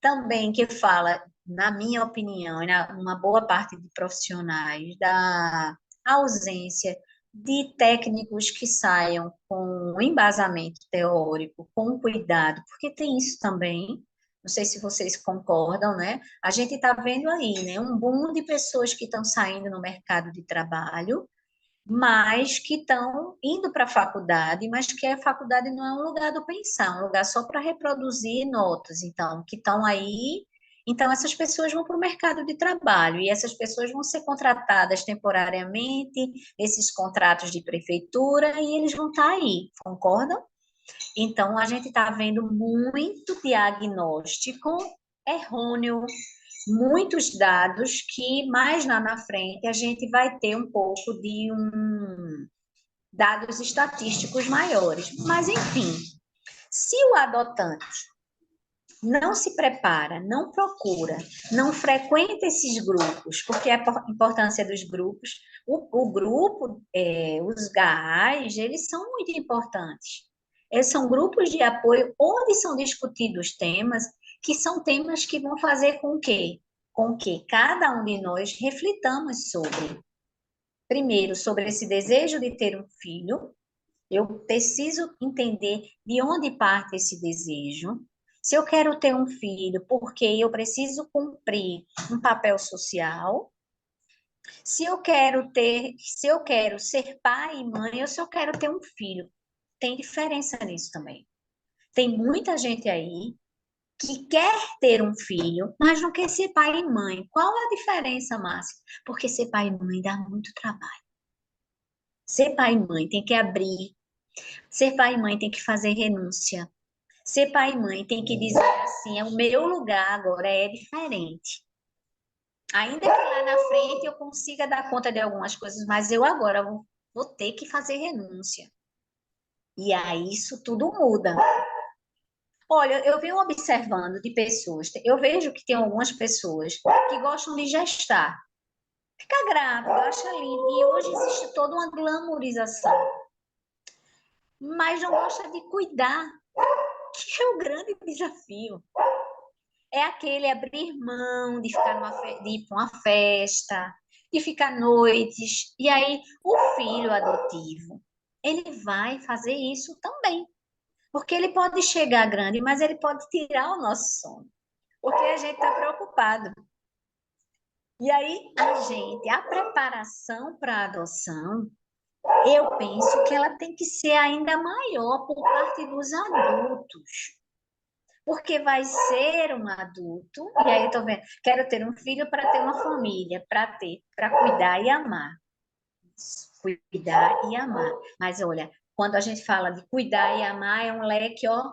também que fala, na minha opinião, e uma boa parte de profissionais, da ausência de técnicos que saiam com um embasamento teórico, com cuidado, porque tem isso também, não sei se vocês concordam, né? A gente está vendo aí, né, um boom de pessoas que estão saindo no mercado de trabalho, mas que estão indo para a faculdade, mas que a faculdade não é um lugar do pensar, é um lugar só para reproduzir notas, então, que estão aí. Então, essas pessoas vão para o mercado de trabalho, e essas pessoas vão ser contratadas temporariamente, esses contratos de prefeitura, e eles vão estar aí, concordam? Então, a gente está vendo muito diagnóstico errôneo, muitos dados que mais lá na frente a gente vai ter um pouco de dados estatísticos maiores. Mas, enfim, se o adotante não se prepara, não procura, não frequenta esses grupos, porque a importância dos grupos, o grupo, os GAAs, eles são muito importantes. Eles são grupos de apoio onde são discutidos temas que são temas que vão fazer com que cada um de nós reflitamos sobre. Primeiro, sobre esse desejo de ter um filho, eu preciso entender de onde parte esse desejo. Se eu quero ter um filho porque eu preciso cumprir um papel social, se eu quero ser pai e mãe, ou se eu quero ter um filho. Tem diferença nisso também. Tem muita gente aí que quer ter um filho, mas não quer ser pai e mãe. Qual a diferença, Márcia? Porque ser pai e mãe dá muito trabalho. Ser pai e mãe tem que abrir. Ser pai e mãe tem que fazer renúncia. Ser pai e mãe tem que dizer assim, o meu lugar agora é diferente. Ainda que lá na frente eu consiga dar conta de algumas coisas, mas eu agora vou ter que fazer renúncia. E aí isso tudo muda. Olha, eu venho observando de pessoas, eu vejo que tem algumas pessoas que gostam de gestar. Ficar grávida, acha lindo. E hoje existe toda uma glamourização. Mas não gosta de cuidar, que é o grande desafio. É aquele abrir mão de ficar de ir para uma festa, de ficar noites. E aí, o filho adotivo, ele vai fazer isso também. Porque ele pode chegar grande, mas ele pode tirar o nosso sono. Porque a gente está preocupado. E aí, a preparação para a adoção, eu penso que ela tem que ser ainda maior por parte dos adultos. Porque vai ser um adulto, e aí eu tô vendo, quero ter um filho para ter uma família, para cuidar e amar. Cuidar e amar. Mas olha, quando a gente fala de cuidar e amar, é um leque, ó.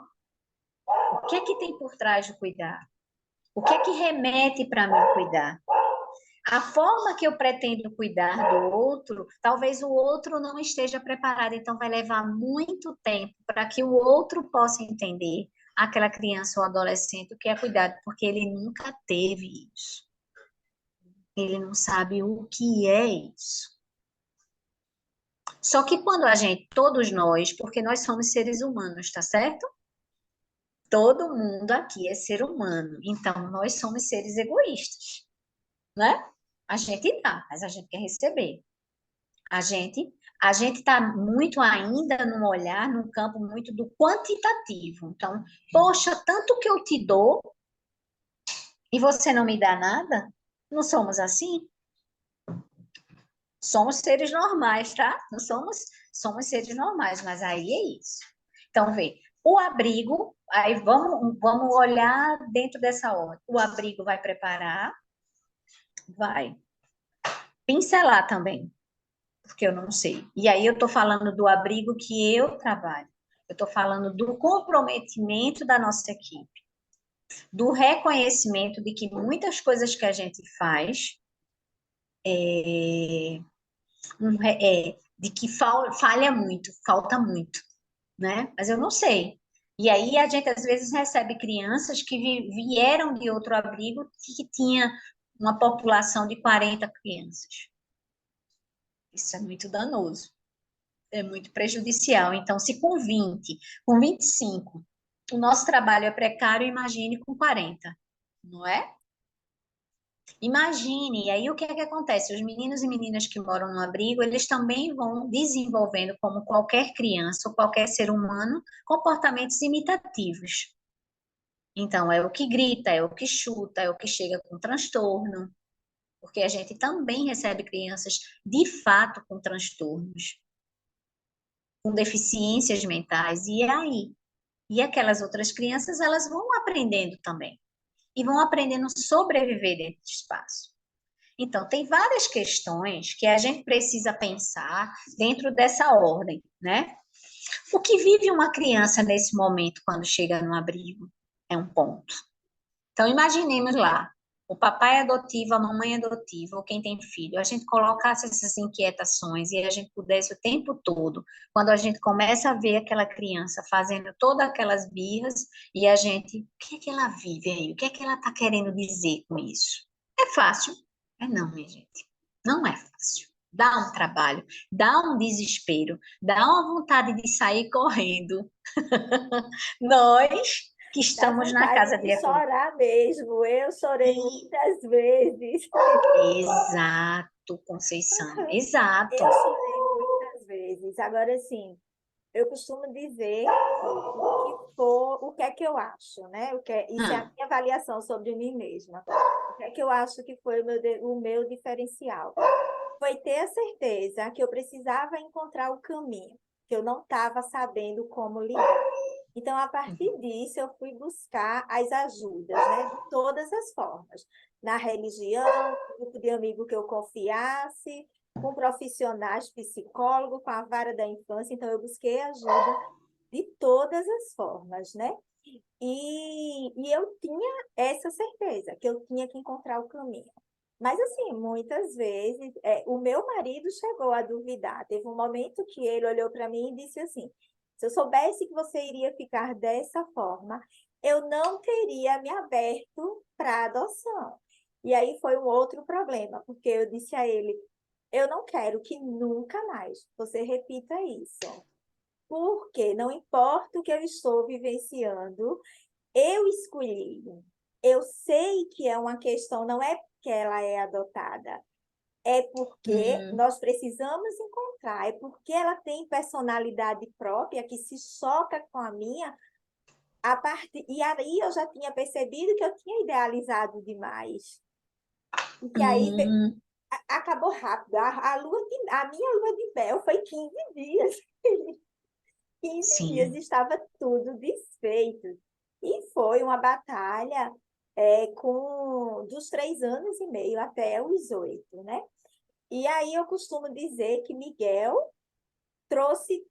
O que é que tem por trás de cuidar? O que é que remete para mim cuidar? A forma que eu pretendo cuidar do outro, talvez o outro não esteja preparado, então vai levar muito tempo para que o outro possa entender aquela criança ou adolescente o que é cuidado, porque ele nunca teve isso. Ele não sabe o que é isso. Só que quando a gente, todos nós, porque nós somos seres humanos, tá certo? Todo mundo aqui é ser humano, então nós somos seres egoístas, né? A gente dá, mas a gente quer receber. A gente a gente está muito ainda num olhar, num campo muito do quantitativo. Então, poxa, tanto que eu te dou e você não me dá nada? Não somos assim? Somos seres normais, tá? Não somos seres normais, mas aí é isso. Então, vê, o abrigo, aí vamos olhar dentro dessa ordem. O abrigo vai preparar, vai pincelar também, porque eu não sei. E aí eu estou falando do abrigo que eu trabalho. Eu estou falando do comprometimento da nossa equipe, do reconhecimento de que muitas coisas que a gente faz de que falha muito, falta muito, né? Mas eu não sei. E aí a gente às vezes recebe crianças que vieram de outro abrigo que tinha uma população de 40 crianças. Isso é muito danoso, é muito prejudicial. Então, se com 20, com 25, o nosso trabalho é precário, imagine com 40, não é? Imagine, e aí o que é que acontece? Os meninos e meninas que moram no abrigo, eles também vão desenvolvendo, como qualquer criança ou qualquer ser humano, comportamentos imitativos. Então, é o que grita, é o que chuta, é o que chega com transtorno, porque a gente também recebe crianças de fato com transtornos, com deficiências mentais, e aí? E aquelas outras crianças, elas vão aprendendo também, e vão aprendendo a sobreviver dentro do espaço. Então, tem várias questões que a gente precisa pensar dentro dessa ordem, né? O que vive uma criança nesse momento quando chega no abrigo é um ponto. Então, imaginemos lá, o papai adotivo, a mamãe adotiva, ou quem tem filho, a gente colocasse essas inquietações e a gente pudesse o tempo todo, quando a gente começa a ver aquela criança fazendo todas aquelas birras, e a gente, o que é que ela vive aí? O que é que ela está querendo dizer com isso? É fácil? É não, minha gente. Não é fácil. Dá um trabalho, dá um desespero, dá uma vontade de sair correndo. Nós que Dá estamos na casa vontade de de chorar mesmo. Eu chorei muitas vezes. Exato, Conceição, exato. Eu chorei muitas vezes. Agora, sim, eu costumo dizer o que é que eu acho, né? Isso é a Ah, minha avaliação sobre mim mesma. O que é que eu acho que foi o meu diferencial? Foi ter a certeza que eu precisava encontrar o caminho, que eu não estava sabendo como lidar. Então, a partir disso, eu fui buscar as ajudas, né, de todas as formas. Na religião, com um grupo de amigo que eu confiasse, com profissionais, psicólogo, com a vara da infância. Então, eu busquei ajuda de todas as formas, né? E eu tinha essa certeza, que eu tinha que encontrar o caminho. Mas, assim, muitas vezes, o meu marido chegou a duvidar. Teve um momento que ele olhou para mim e disse assim: se eu soubesse que você iria ficar dessa forma, eu não teria me aberto para adoção. E aí foi um outro problema, porque eu disse a ele: eu não quero que nunca mais você repita isso. Porque não importa o que eu estou vivenciando, eu escolhi. Eu sei que é uma questão, não é porque ela é adotada, é porque hum, nós precisamos encontrar, é porque ela tem personalidade própria que se choca com a minha, e aí eu já tinha percebido que eu tinha idealizado demais. E que aí hum, acabou rápido. A minha lua de mel foi 15 dias. 15 dias sim. estava tudo desfeito. E foi uma batalha dos 3 anos e meio até os 8, né? E aí eu costumo dizer que Miguel trouxe,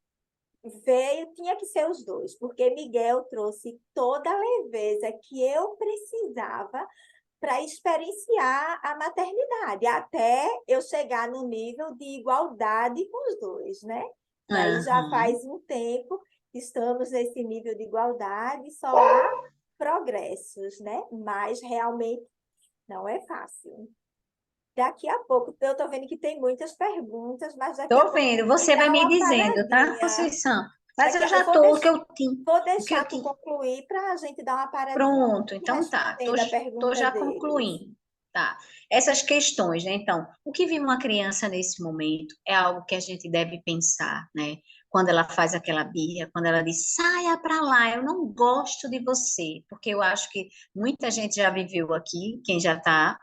tinha que ser os dois, porque Miguel trouxe toda a leveza que eu precisava para experienciar a maternidade, até eu chegar no nível de igualdade com os dois, né? E aí já Aham. faz um tempo que estamos nesse nível de igualdade, só há progressos, né? Mas realmente não é fácil. Daqui a pouco, eu estou vendo que tem muitas perguntas, mas daqui a Tô pouco vendo, me você dá vai me uma dizendo, tá, paradinha. Conceição? Mas Daqui eu a- eu já tô, vou o que eu deixar tu tinha. concluir para a gente dar uma paradinha Pronto, e então tá, responder a tô pergunta já deles. concluindo, tá? Essas questões, né? Então, o que vive uma criança nesse momento é algo que a gente deve pensar, né? Quando ela faz aquela birra, quando ela diz, saia para lá, eu não gosto de você, porque eu acho que muita gente já viveu aqui, quem já está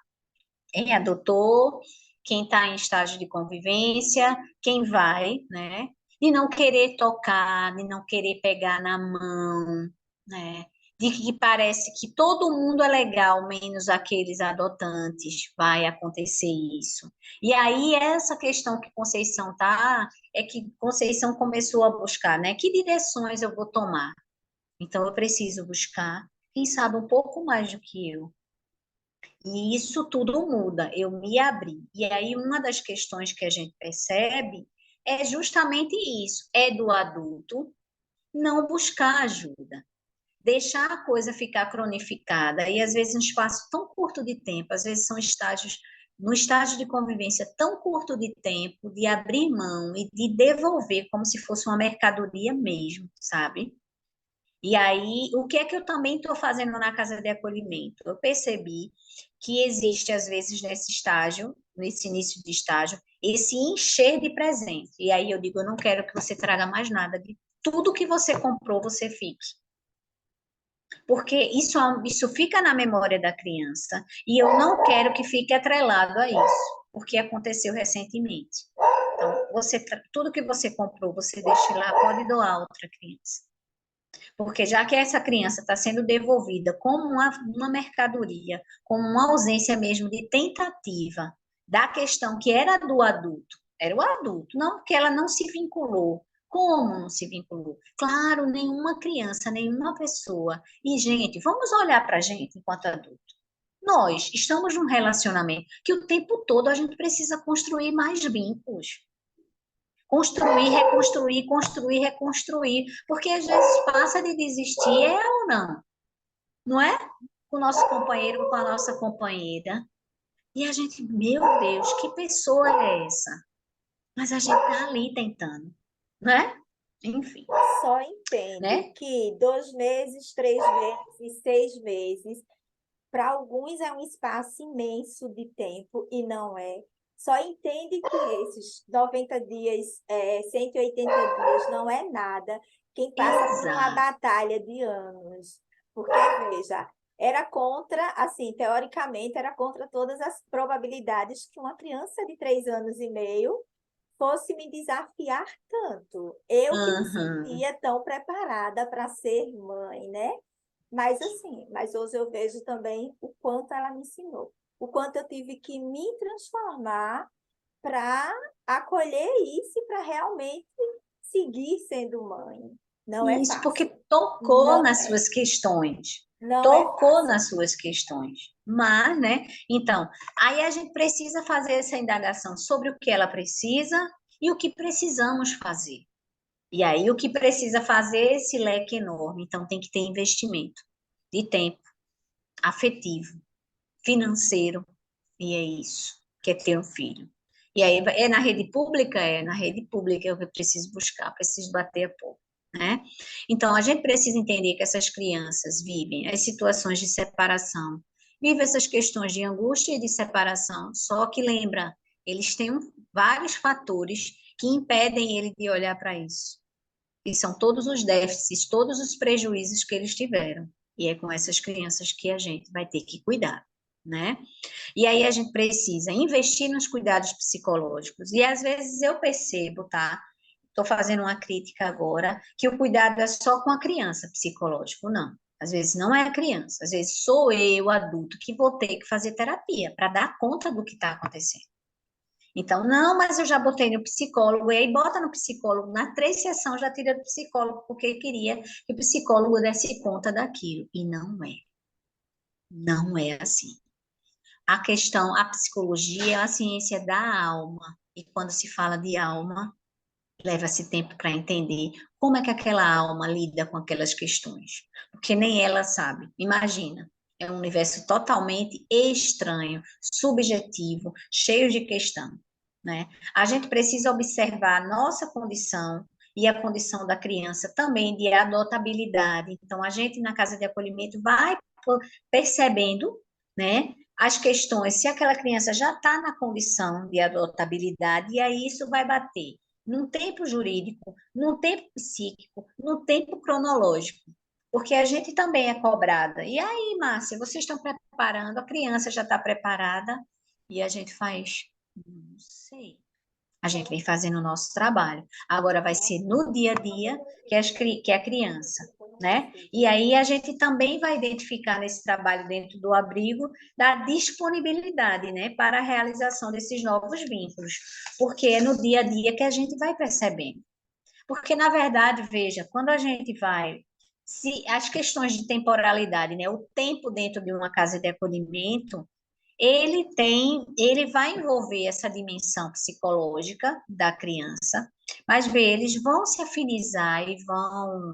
em adotor, quem está em estágio de convivência, quem vai, né? De não querer tocar, de não querer pegar na mão, né? De que parece que todo mundo é legal, menos aqueles adotantes, vai acontecer isso. E aí, essa questão que Conceição tá, é que Conceição começou a buscar, né? Que direções eu vou tomar? Então, eu preciso buscar, quem sabe um pouco mais do que eu. E isso tudo muda, eu me abri. E aí, uma das questões que a gente percebe é justamente isso: é do adulto não buscar ajuda, deixar a coisa ficar cronificada, e às vezes um espaço tão curto de tempo, às vezes são estágios, no estágio de convivência tão curto de tempo, de abrir mão e de devolver como se fosse uma mercadoria mesmo, sabe? E aí, o que é que eu também estou fazendo na casa de acolhimento? Eu percebi que existe, às vezes, nesse estágio, nesse início de estágio, esse encher de presente. E aí eu digo, eu não quero que você traga mais nada, de tudo que você comprou, você fique. Porque isso fica na memória da criança, e eu não quero que fique atrelado a isso, porque aconteceu recentemente. Então, tudo que você comprou, você deixa lá, pode doar a outra criança. Porque já que essa criança está sendo devolvida como uma mercadoria, como uma ausência mesmo de tentativa da questão que era do adulto, era o adulto, não porque ela não se vinculou. Como não se vinculou? Claro, nenhuma criança, nenhuma pessoa. E, gente, vamos olhar para a gente enquanto adulto. Nós estamos num relacionamento que o tempo todo a gente precisa construir mais vínculos. Construir, reconstruir, construir, reconstruir, porque às vezes passa de desistir, é ou não? Não é? Com o nosso companheiro, com a nossa companheira. E a gente, meu Deus, que pessoa é essa? Mas a gente tá ali tentando, né? Enfim, Só entende né? que 2 meses, 3 meses, 6 meses, para alguns é um espaço imenso de tempo e não é. Só entende que esses 90 dias, 180 dias não é nada. Quem passa por uma Exato. batalha de anos. Porque, veja, era contra, assim, teoricamente, era contra todas as probabilidades que uma criança de 3 anos e meio fosse me desafiar tanto. Eu que me Uhum. sentia tão preparada para ser mãe, né? Mas assim, mas hoje eu vejo também o quanto ela me ensinou, o quanto eu tive que me transformar para acolher isso e para realmente seguir sendo mãe. Não é Isso, porque fácil. tocou Não nas é. suas questões. Não é Tocou fácil. nas suas questões. Mas, né? Então, aí a gente precisa fazer essa indagação sobre o que ela precisa e o que precisamos fazer. E aí, o que precisa fazer é esse leque enorme. Então, tem que ter investimento de tempo, afetivo, financeiro, e é isso, que é ter um filho. E aí, é na rede pública? É na rede pública é o que eu preciso buscar, preciso bater a pouco, né? Então, a gente precisa entender que essas crianças vivem as situações de separação, vivem essas questões de angústia e de separação, só que lembra, eles têm vários fatores que impedem ele de olhar para isso. E são todos os déficits, todos os prejuízos que eles tiveram. E é com essas crianças que a gente vai ter que cuidar, né? E aí a gente precisa investir nos cuidados psicológicos. E às vezes eu percebo, tá? Estou fazendo uma crítica agora, que o cuidado é só com a criança psicológico. Não. Às vezes não é a criança, às vezes sou eu, adulto, que vou ter que fazer terapia para dar conta do que está acontecendo. Então, não, mas eu já botei no psicólogo, e aí bota no psicólogo, na 3 sessões já tira do psicólogo, porque queria que o psicólogo desse conta daquilo. E não é. Não é assim. A questão, a psicologia é a ciência da alma. E quando se fala de alma, leva-se tempo para entender como é que aquela alma lida com aquelas questões. Porque nem ela sabe. Imagina, É um universo totalmente estranho, subjetivo, cheio de questão, né? A gente precisa observar a nossa condição e a condição da criança também de adotabilidade. Então, a gente na casa de acolhimento vai percebendo, né, as questões, se aquela criança já está na condição de adotabilidade, e aí isso vai bater num tempo jurídico, num tempo psíquico, no tempo cronológico. Porque a gente também é cobrada. E aí, Márcia, vocês estão preparando, a criança já está preparada, e a gente faz, não sei. A gente vem fazendo o nosso trabalho. Agora vai ser no dia a dia que é a criança, né? E aí a gente também vai identificar nesse trabalho dentro do abrigo da disponibilidade, né, para a realização desses novos vínculos, porque é no dia a dia que a gente vai percebendo. Porque, na verdade, veja, quando a gente vai, se as questões de temporalidade, né, o tempo dentro de uma casa de acolhimento, ele vai envolver essa dimensão psicológica da criança, mas vê, eles vão se afinizar e vão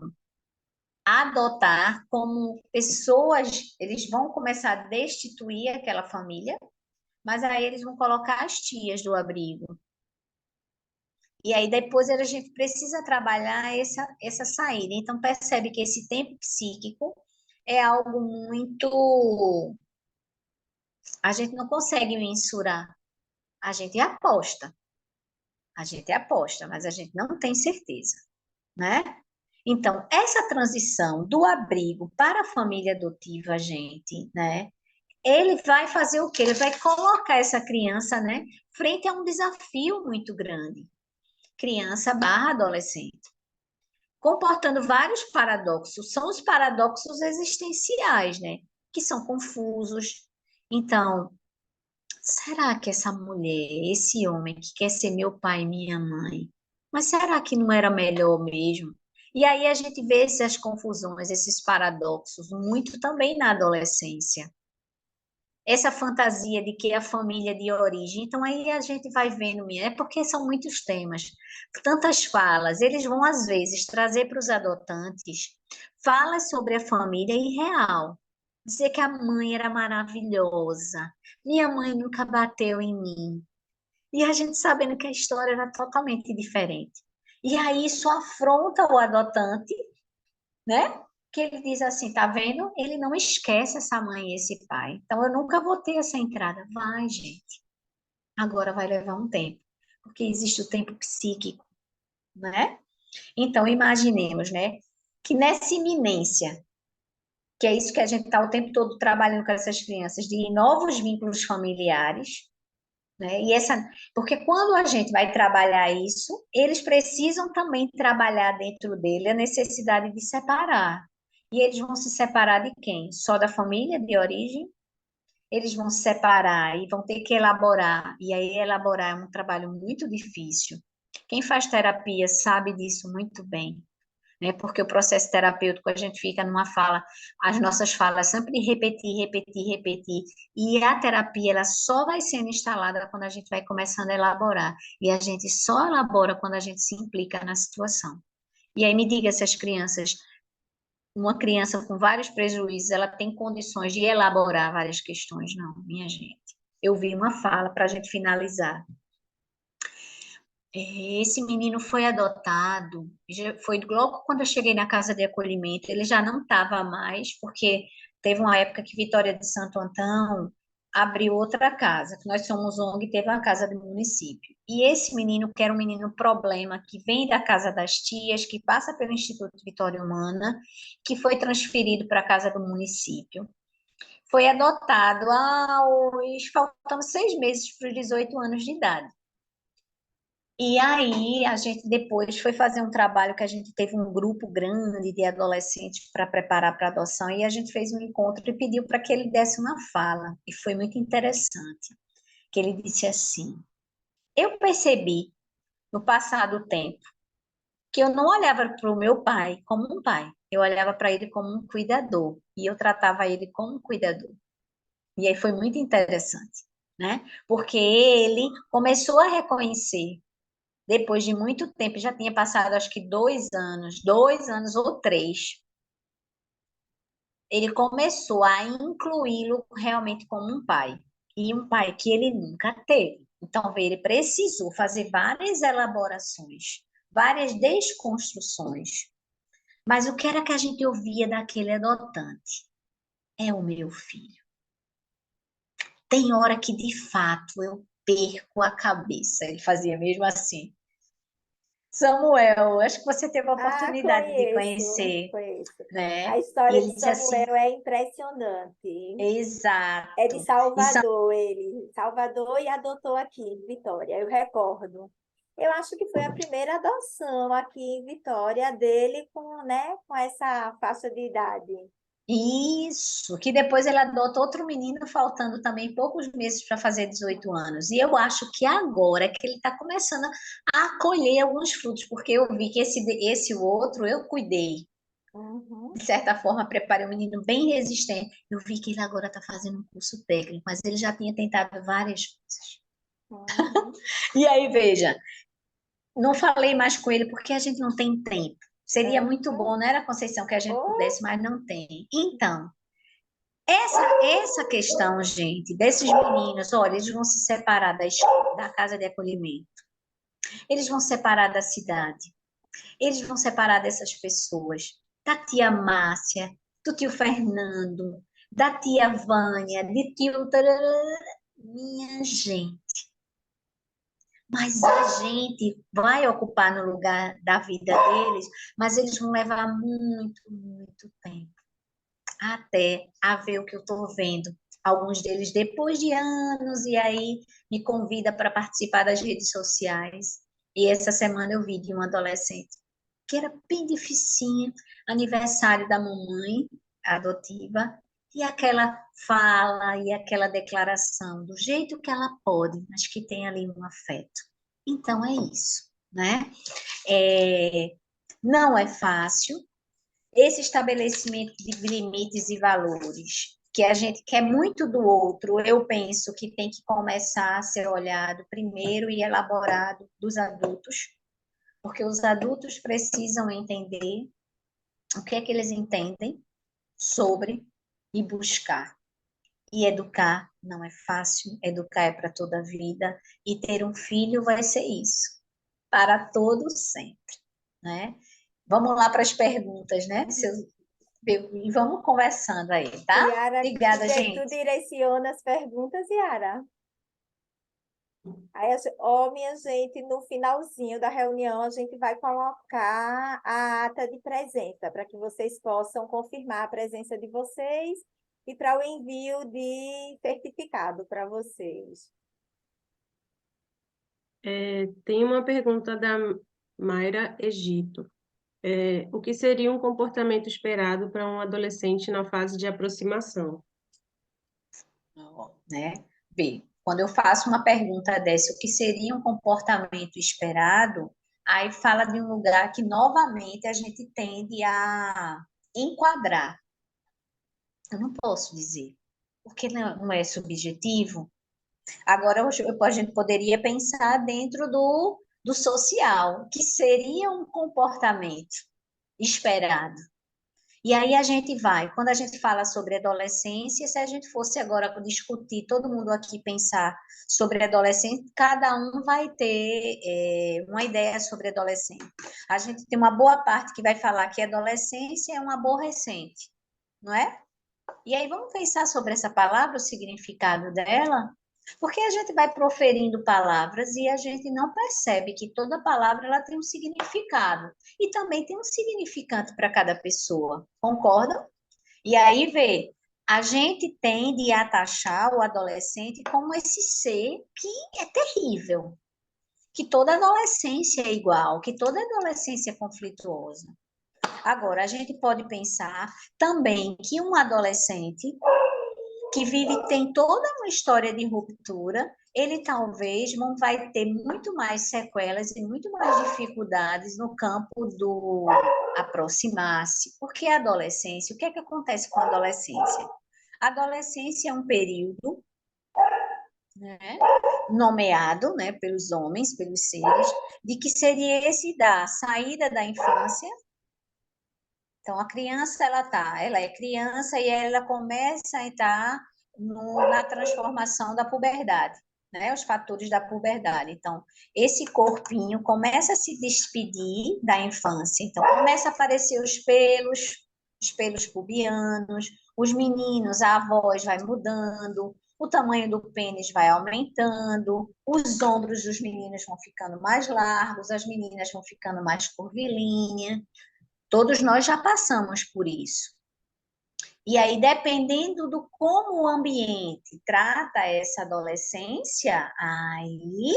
adotar como pessoas, eles vão começar a destituir aquela família, mas aí eles vão colocar as tias do abrigo. E aí depois a gente precisa trabalhar essa saída. Então percebe que esse tempo psíquico é algo muito. A gente não consegue mensurar. A gente aposta. A gente aposta, mas a gente não tem certeza, né? Então, essa transição do abrigo para a família adotiva, gente, né? Ele vai fazer o quê? Ele vai colocar essa criança, né, frente a um desafio muito grande. Criança barra adolescente. Comportando vários paradoxos. São os paradoxos existenciais, né? Que são confusos. Então, será que essa mulher, esse homem que quer ser meu pai e minha mãe, mas será que não era melhor mesmo? E aí a gente vê essas confusões, esses paradoxos, muito também na adolescência. Essa fantasia de que a família de origem. Então, aí a gente vai vendo, é porque são muitos temas, tantas falas. Eles vão, às vezes, trazer para os adotantes falas sobre a família irreal. Dizer que a mãe era maravilhosa, minha mãe nunca bateu em mim. E a gente sabendo que a história era totalmente diferente. E aí isso afronta o adotante, né? Que ele diz assim, tá vendo? Ele não esquece essa mãe e esse pai. Então eu nunca vou ter essa entrada. Vai, gente. Agora vai levar um tempo, porque existe o tempo psíquico, né? Então imaginemos, né, que nessa iminência, que é isso que a gente está o tempo todo trabalhando com essas crianças, de novos vínculos familiares, né? E porque quando a gente vai trabalhar isso, eles precisam também trabalhar dentro dele a necessidade de separar. E eles vão se separar de quem? Só da família de origem? Eles vão se separar e vão ter que elaborar. E aí elaborar é um trabalho muito difícil. Quem faz terapia sabe disso muito bem, né? Porque o processo terapêutico a gente fica numa fala, as nossas falas sempre repetir, repetir, repetir, e a terapia ela só vai sendo instalada quando a gente vai começando a elaborar, e a gente só elabora quando a gente se implica na situação. E aí me diga se as crianças, uma criança com vários prejuízos, ela tem condições de elaborar várias questões? Não, minha gente. Eu vi uma fala para a gente finalizar. Esse menino foi adotado, foi logo quando eu cheguei na casa de acolhimento, ele já não estava mais, porque teve uma época que Vitória de Santo Antão abriu outra casa, que nós somos ONG, teve uma casa do município. E esse menino, que era um menino problema, que vem da casa das tias, que passa pelo Instituto Vitória Humana, que foi transferido para a casa do município, foi adotado faltando 6 meses para os 18 anos de idade. E aí a gente depois foi fazer um trabalho que a gente teve um grupo grande de adolescentes para preparar para adoção e a gente fez um encontro e pediu para que ele desse uma fala e foi muito interessante, que ele disse assim: eu percebi no passar do tempo que eu não olhava para o meu pai como um pai, eu olhava para ele como um cuidador e eu tratava ele como um cuidador. E aí foi muito interessante, né? Porque ele começou a reconhecer depois de muito tempo, já tinha passado acho que 2 anos ou 3, ele começou a incluí-lo realmente como um pai. E um pai que ele nunca teve. Então, ele precisou fazer várias elaborações, várias desconstruções. Mas o que era que a gente ouvia daquele adotante? É o meu filho. Tem hora que, de fato, eu perco a cabeça. Ele fazia mesmo assim. Samuel, acho que você teve a Ah, oportunidade de conheço, conhecer, conheço. A né? E história ele de dizia assim, Samuel é impressionante. É de exato. Salvador, ele. Salvador e adotou aqui em Vitória, eu recordo. Eu acho que foi a primeira adoção aqui em Vitória dele com, né, com essa faixa de idade. Isso, que depois ele adota outro menino, faltando também poucos meses para fazer 18 anos. E eu acho que agora é que ele está começando a colher alguns frutos, porque eu vi que esse outro eu cuidei. Uhum, De certa forma, preparei um menino bem resistente. Eu vi que ele agora está fazendo um curso técnico, mas ele já tinha tentado várias coisas. uhum. E aí, veja, não falei mais com ele porque a gente não tem tempo. Seria muito Uhum. bom, não era, Conceição, que a gente Oh, pudesse, mas não tem. Então, essa questão, gente, desses meninos, olha, eles vão se separar da casa de acolhimento, eles vão separar da cidade, eles vão separar dessas pessoas, da tia Márcia, do tio Fernando, da tia Vânia, de tio... tarará. Minha gente, mas a gente vai ocupar no lugar da vida deles, mas eles vão levar muito, muito tempo até a ver o que eu estou vendo. Alguns deles depois de anos, e aí me convida para participar das redes sociais. E essa semana eu vi de uma adolescente que era bem dificinha, aniversário da mamãe adotiva, e aquela fala e aquela declaração, do jeito que ela pode, mas que tem ali um afeto. Então é isso, né? É, não é fácil, esse estabelecimento de limites e valores, que a gente quer muito do outro, eu penso que tem que começar a ser olhado primeiro e elaborado dos adultos, porque os adultos precisam entender o que é que eles entendem sobre e buscar. E educar não é fácil, educar é para toda a vida, e ter um filho vai ser isso, para todos sempre, né? Vamos lá para as perguntas, né? E vamos conversando aí, tá? Yara, Obrigada, tu gente. direciona as perguntas, Yara. Aí, minha gente, no finalzinho da reunião, a gente vai colocar a ata de presença, para que vocês possam confirmar a presença de vocês e para o envio de certificado para vocês. Tem uma pergunta da Mayra Egito. O que seria um comportamento esperado para um adolescente na fase de aproximação? Né? Vê, quando eu faço uma pergunta dessa, o que seria um comportamento esperado, aí fala de um lugar que novamente a gente tende a enquadrar. Eu não posso dizer, porque não é subjetivo. Agora, a gente poderia pensar dentro do social, que seria um comportamento esperado. E aí a gente vai, quando a gente fala sobre adolescência, se a gente fosse agora discutir, todo mundo aqui pensar sobre adolescente, cada um vai ter uma ideia sobre adolescente. A gente tem uma boa parte que vai falar que adolescência é um aborrecente, não é? E aí vamos pensar sobre essa palavra, o significado dela, porque a gente vai proferindo palavras e a gente não percebe que toda palavra ela tem um significado e também tem um significante para cada pessoa. Concordam? E aí vê, a gente tende a taxar o adolescente como esse ser que é terrível, que toda adolescência é igual, que toda adolescência é conflituosa. Agora, a gente pode pensar também que um adolescente que vive, tem toda uma história de ruptura, ele talvez não vai ter muito mais sequelas e muito mais dificuldades no campo do aproximar-se, porque a adolescência, o que é que acontece com a adolescência? A adolescência é um período, né, nomeado, né, pelos homens, pelos seres, de que seria esse da saída da infância Então, a criança, ela é criança e ela começa a entrar na transformação da puberdade, né? Os fatores da puberdade. Então, esse corpinho começa a se despedir da infância. Então, começa a aparecer os pelos pubianos, os meninos, a voz vai mudando, o tamanho do pênis vai aumentando, os ombros dos meninos vão ficando mais largos, as meninas vão ficando mais curvilíneas. Todos nós já passamos por isso. E aí, dependendo do como o ambiente trata essa adolescência, aí,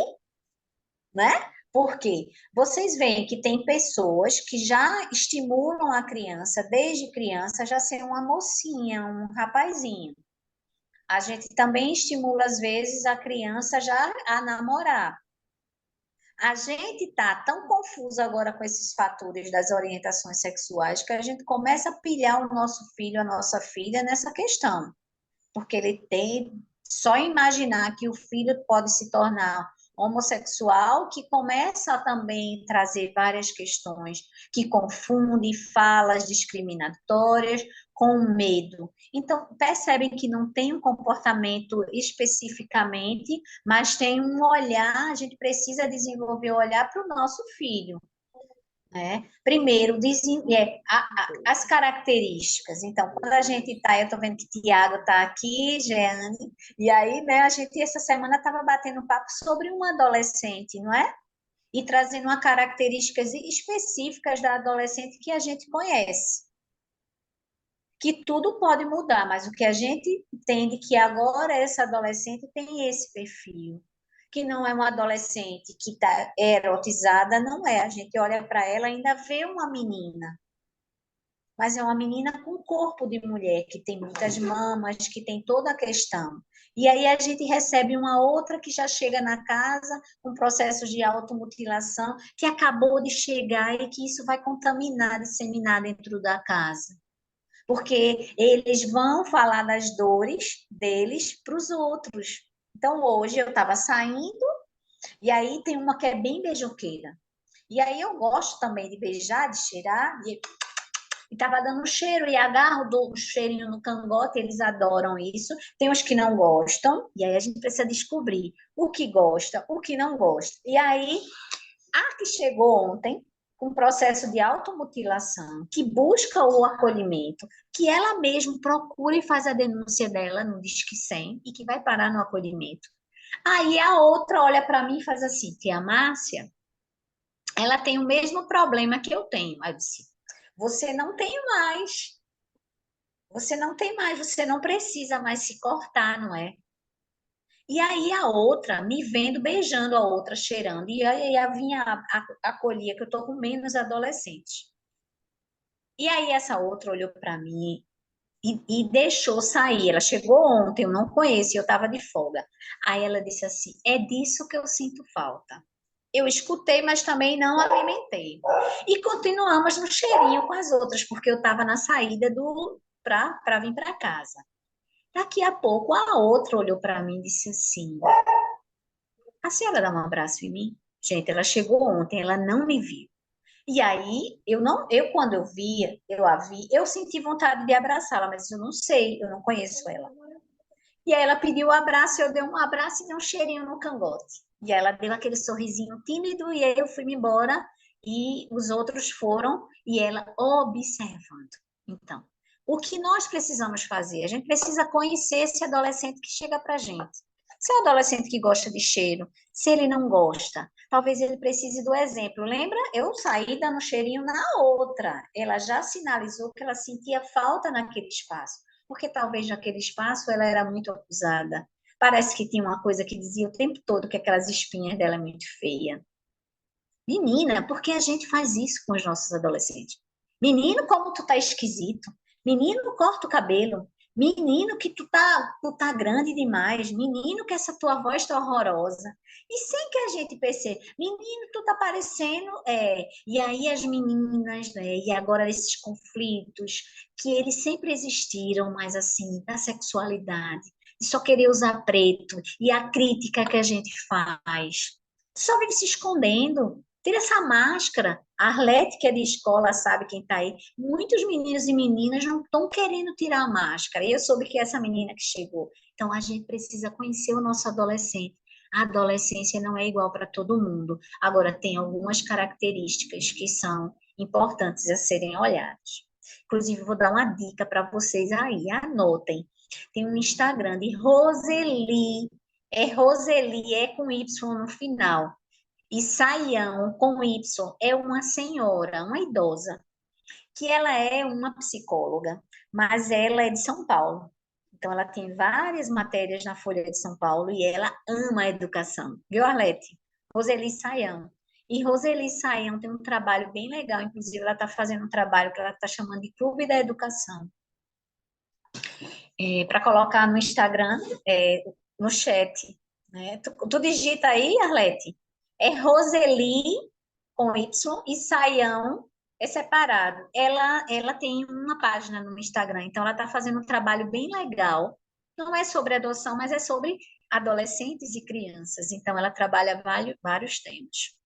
né? Porque vocês veem que tem pessoas que já estimulam a criança, desde criança, já ser uma mocinha, um rapazinho. A gente também estimula, às vezes, a criança já a namorar. A gente está tão confuso agora com esses fatores das orientações sexuais que a gente começa a pilhar o nosso filho, a nossa filha nessa questão. Porque ele tem só imaginar que o filho pode se tornar homossexual, que começa a também trazer várias questões que confundem falas discriminatórias com medo. Então, percebem que não tem um comportamento especificamente, mas tem um olhar, a gente precisa desenvolver o olhar para o nosso filho. Né? Primeiro, as características. Então, quando a gente está, eu estou vendo que Tiago está aqui, Jeane, e aí, né, a gente essa semana estava batendo um papo sobre um adolescente, não é? E trazendo uma características específicas da adolescente que a gente conhece. Que tudo pode mudar, mas o que a gente entende que agora essa adolescente tem esse perfil, que não é uma adolescente que está erotizada, não é. A gente olha para ela e ainda vê uma menina, mas é uma menina com corpo de mulher, que tem muitas mamas, que tem toda a questão. E aí a gente recebe uma outra que já chega na casa com processos de automutilação, que acabou de chegar e que isso vai contaminar, disseminar dentro da casa. Porque eles vão falar das dores deles para os outros. Então, hoje eu estava saindo, e aí tem uma que é bem beijoqueira. E aí eu gosto também de beijar, de cheirar, e estava dando um cheiro, e agarro, dou um cheirinho no cangote, eles adoram isso. Tem os que não gostam, e aí a gente precisa descobrir o que gosta, o que não gosta. E aí, a que chegou ontem, com processo de automutilação, que busca o acolhimento, que ela mesma procura e faz a denúncia dela no Disque 100 e que vai parar no acolhimento. Aí a outra olha para mim e faz assim, tia Márcia, ela tem o mesmo problema que eu tenho. Aí eu disse, você não tem mais, você não precisa mais se cortar, não é? E aí a outra, me vendo, beijando a outra, cheirando. E aí vinha acolhia que eu tô com menos adolescente. E aí essa outra olhou para mim e deixou sair. Ela chegou ontem, eu não conheço, eu estava de folga. Aí ela disse assim, é disso que eu sinto falta. Eu escutei, mas também não alimentei. E continuamos no cheirinho com as outras, porque eu estava na saída para vir para casa. Daqui a pouco, a outra olhou para mim e disse assim, a senhora dá um abraço em mim? Gente, ela chegou ontem, ela não me viu. E aí, quando a vi, eu senti vontade de abraçá-la, mas eu não sei, eu não conheço ela. E aí ela pediu um abraço, eu dei um abraço e dei um cheirinho no cangote. E aí ela deu aquele sorrisinho tímido, e aí eu fui embora, e os outros foram, e ela observando. Então, o que nós precisamos fazer? A gente precisa conhecer esse adolescente que chega para a gente. Se é um adolescente que gosta de cheiro, se ele não gosta, talvez ele precise do exemplo. Lembra? Eu saí dando cheirinho na outra. Ela já sinalizou que ela sentia falta naquele espaço, porque talvez naquele espaço ela era muito acusada. Parece que tinha uma coisa que dizia o tempo todo que aquelas espinhas dela é muito feia. Menina, por que a gente faz isso com os nossos adolescentes? Menino, como tu tá esquisito. Menino, corta o cabelo. Menino, que tu tá grande demais. Menino, que essa tua voz tá horrorosa. E sem que a gente perceba, menino, tu tá parecendo. E aí as meninas, né? E agora esses conflitos, que eles sempre existiram, mas assim, da sexualidade, de só querer usar preto, e a crítica que a gente faz, só vem se escondendo. Tira essa máscara. A Arlete, que é de escola, sabe quem está aí. Muitos meninos e meninas não estão querendo tirar a máscara. E eu soube que é essa menina que chegou. Então, a gente precisa conhecer o nosso adolescente. A adolescência não é igual para todo mundo. Agora, tem algumas características que são importantes a serem olhadas. Inclusive, vou dar uma dica para vocês aí. Anotem. Tem um Instagram de Roseli. É Roseli, é com Y no final. E Saião, com Y, é uma senhora, uma idosa, que ela é uma psicóloga, mas ela é de São Paulo. Então, ela tem várias matérias na Folha de São Paulo e ela ama a educação. Viu, Arlete? Roseli Saião. E Roseli Saião tem um trabalho bem legal, inclusive ela está fazendo um trabalho que ela está chamando de Clube da Educação. Para colocar no Instagram, no chat. Né? Tu digita aí, Arlete? É Roseli com Y e Saião é separado. Ela tem uma página no Instagram, então ela está fazendo um trabalho bem legal. Não é sobre adoção, mas é sobre adolescentes e crianças. Então ela trabalha vários temas.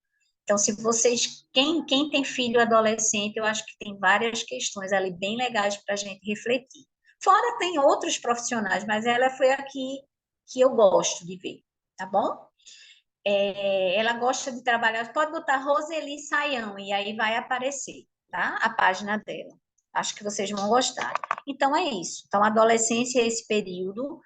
Então, se vocês, quem tem filho adolescente, eu acho que tem várias questões ali bem legais para a gente refletir. Fora tem outros profissionais, mas ela foi aqui que eu gosto de ver, tá bom? Ela gosta de trabalhar, pode botar Roseli Saião, e aí vai aparecer, tá? A página dela. Acho que vocês vão gostar. Então, é isso. Então, a adolescência é esse período.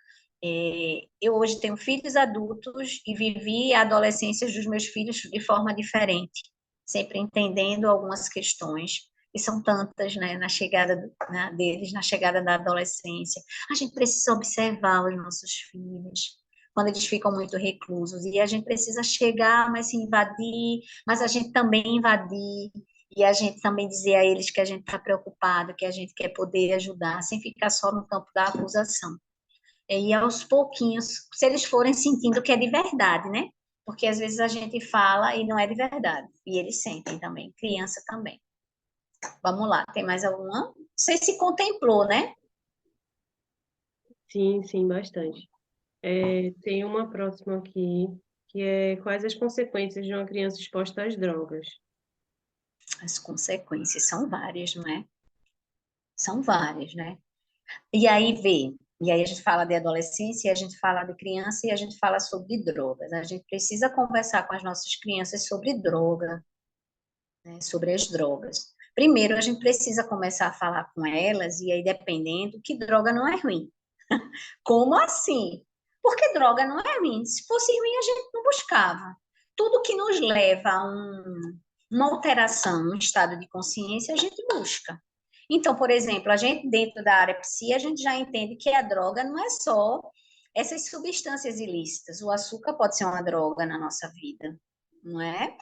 Eu hoje tenho filhos adultos e vivi a adolescência dos meus filhos de forma diferente, sempre entendendo algumas questões, e são tantas, né, na chegada deles, na chegada da adolescência. A gente precisa observar os nossos filhos, quando eles ficam muito reclusos, e a gente precisa chegar, mas se invadir, mas a gente também invadir, e a gente também dizer a eles que a gente está preocupado, que a gente quer poder ajudar, sem ficar só no campo da acusação. E aos pouquinhos, se eles forem sentindo que é de verdade, né? Porque às vezes a gente fala e não é de verdade, e eles sentem também, criança também. Vamos lá, tem mais alguma? Você se contemplou, né? Sim, sim, bastante. Tem uma próxima aqui, que é quais as consequências de uma criança exposta às drogas? As consequências são várias, não é? São várias, né? E aí e aí a gente fala de adolescência, a gente fala de criança e a gente fala sobre drogas. A gente precisa conversar com as nossas crianças sobre droga, né, sobre as drogas. Primeiro, a gente precisa começar a falar com elas, e aí dependendo, que droga não é ruim. Como assim? Porque droga não é ruim. Se fosse ruim, a gente não buscava. Tudo que nos leva a uma alteração, um estado de consciência, a gente busca. Então, por exemplo, a gente dentro da área psi, a gente já entende que a droga não é só essas substâncias ilícitas. O açúcar pode ser uma droga na nossa vida, não é?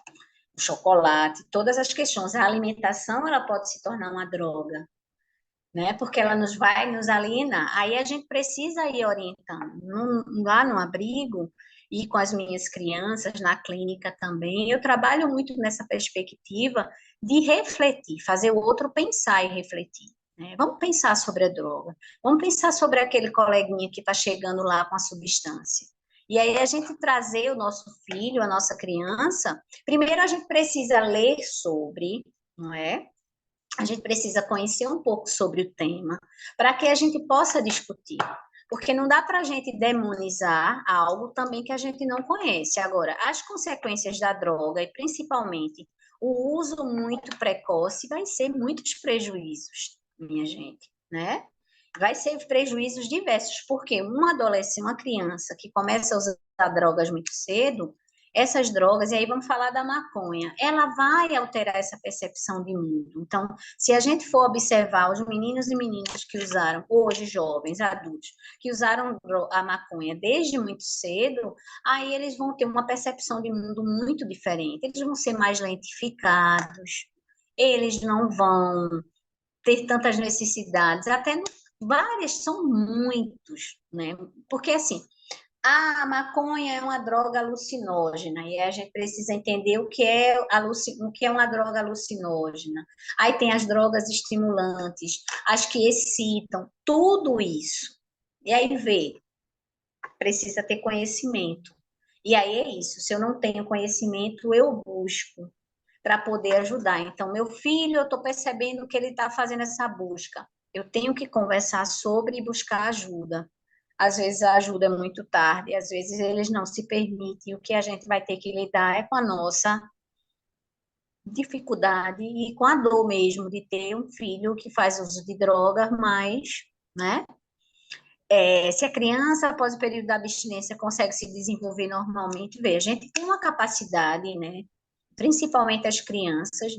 O chocolate, todas as questões. A alimentação, ela pode se tornar uma droga, né? Porque ela vai nos alienar. Aí a gente precisa ir orientando. Lá no abrigo e com as minhas crianças, na clínica também, eu trabalho muito nessa perspectiva de refletir, fazer o outro pensar e refletir. Né? Vamos pensar sobre a droga, vamos pensar sobre aquele coleguinha que está chegando lá com a substância. E aí a gente trazer o nosso filho, a nossa criança, primeiro a gente precisa ler sobre, não é? A gente precisa conhecer um pouco sobre o tema, para que a gente possa discutir. Porque não dá para a gente demonizar algo também que a gente não conhece. Agora, as consequências da droga, e principalmente o uso muito precoce, vai ser muitos prejuízos, minha gente, né? Vai ser prejuízos diversos, porque um adolescente, uma criança que começa a usar drogas muito cedo, essas drogas, e aí vamos falar da maconha, ela vai alterar essa percepção de mundo. Então, se a gente for observar os meninos e meninas que usaram, hoje jovens, adultos, que usaram a maconha desde muito cedo, aí eles vão ter uma percepção de mundo muito diferente, eles vão ser mais lentificados, eles não vão ter tantas necessidades, até várias, são muitos, né? Porque assim, a maconha é uma droga alucinógena e a gente precisa entender o que é, o que é uma droga alucinógena. Aí tem as drogas estimulantes, as que excitam, tudo isso. E aí precisa ter conhecimento. E aí é isso, se eu não tenho conhecimento, eu busco. para poder ajudar. Então, meu filho, eu estou percebendo que ele está fazendo essa busca. Eu tenho que conversar sobre e buscar ajuda. Às vezes a ajuda é muito tarde, às vezes eles não se permitem. O que a gente vai ter que lidar é com a nossa dificuldade e com a dor mesmo de ter um filho que faz uso de drogas, mas, né? Se a criança, após o período da abstinência, consegue se desenvolver normalmente, a gente tem uma capacidade, né? Principalmente as crianças,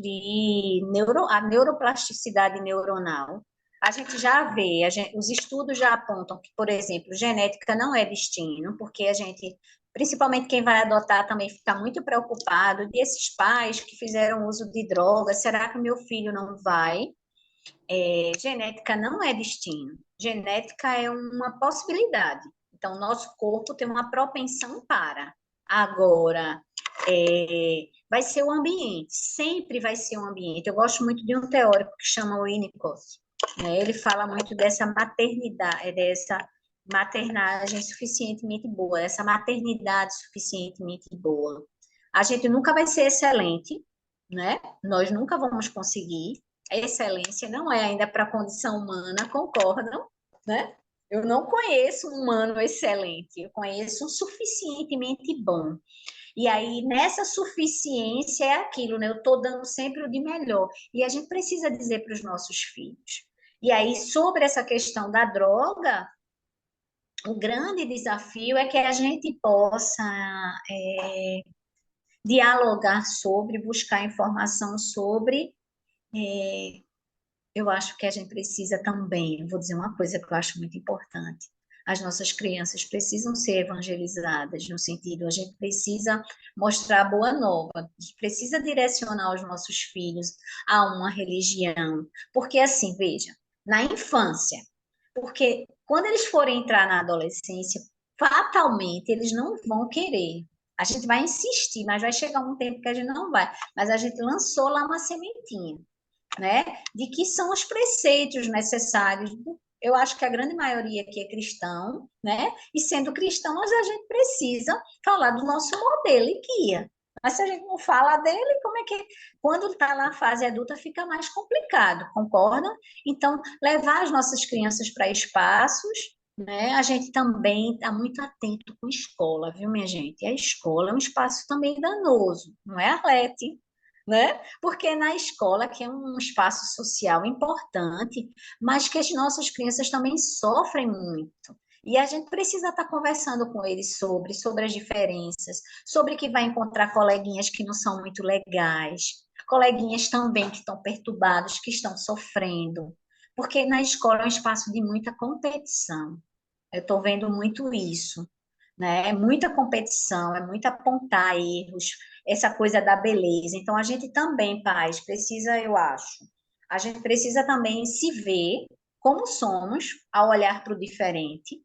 a neuroplasticidade neuronal. A gente já vê, os estudos já apontam que, por exemplo, genética não é destino, porque a gente, principalmente quem vai adotar, também fica muito preocupado de esses pais que fizeram uso de drogas, será que o meu filho não vai? Genética não é destino. Genética é uma possibilidade. Então, nosso corpo tem uma propensão para. Agora, vai ser o ambiente, sempre vai ser o ambiente. Eu gosto muito de um teórico que chama Winnicott, né? Ele fala muito dessa maternidade, dessa maternagem suficientemente boa, essa maternidade suficientemente boa. A gente nunca vai ser excelente, né? Nós nunca vamos conseguir. A excelência não é ainda para a condição humana, concordam, né? Eu não conheço um humano excelente, eu conheço um suficientemente bom. E aí, nessa suficiência é aquilo, né? Eu estou dando sempre o de melhor. E a gente precisa dizer para os nossos filhos. E aí, sobre essa questão da droga, o grande desafio é que a gente possa dialogar sobre, buscar informação sobre. Eu acho que a gente precisa também, vou dizer uma coisa que eu acho muito importante, as nossas crianças precisam ser evangelizadas, no sentido, a gente precisa mostrar a boa nova, a gente precisa direcionar os nossos filhos a uma religião, porque assim, veja, na infância, porque quando eles forem entrar na adolescência, fatalmente eles não vão querer. A gente vai insistir, mas vai chegar um tempo que a gente não vai. Mas a gente lançou lá uma sementinha, né? De que são os preceitos necessários. Eu acho que a grande maioria aqui é cristão, né? E sendo cristãos, a gente precisa falar do nosso modelo e guia. Mas se a gente não fala dele, como é que... Quando está na fase adulta, fica mais complicado, concordam? Então, levar as nossas crianças para espaços, né? A gente também está muito atento com a escola, viu, minha gente? E a escola é um espaço também danoso, não é, Arlete? Né? Porque na escola, que é um espaço social importante, mas que as nossas crianças também sofrem muito. E a gente precisa estar conversando com eles sobre as diferenças, sobre que vai encontrar coleguinhas que não são muito legais, coleguinhas também que estão perturbados, que estão sofrendo. Porque na escola é um espaço de muita competição. Eu estou vendo muito isso, né? É muita competição, é muito apontar erros, essa coisa da beleza. Então, a gente também, pais, precisa, eu acho, a gente precisa também se ver como somos ao olhar para o diferente,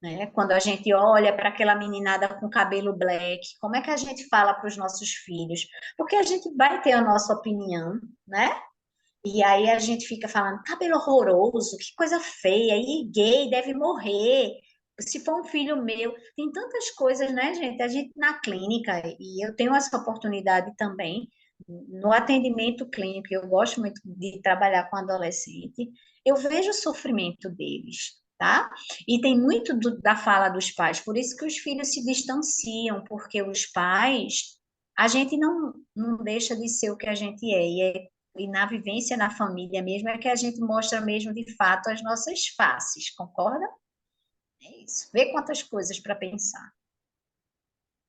né? Quando a gente olha para aquela meninada com cabelo black, como é que a gente fala para os nossos filhos? Porque a gente vai ter a nossa opinião, né? E aí a gente fica falando, cabelo horroroso, que coisa feia, e gay deve morrer. Se for um filho meu, tem tantas coisas, né, gente? A gente na clínica, e eu tenho essa oportunidade também, no atendimento clínico, eu gosto muito de trabalhar com adolescente, eu vejo o sofrimento deles, tá? E tem muito da fala dos pais, por isso que os filhos se distanciam, porque os pais, a gente não deixa de ser o que a gente é, e na vivência na família mesmo é que a gente mostra mesmo de fato as nossas faces, concorda? É isso. Vê quantas coisas para pensar.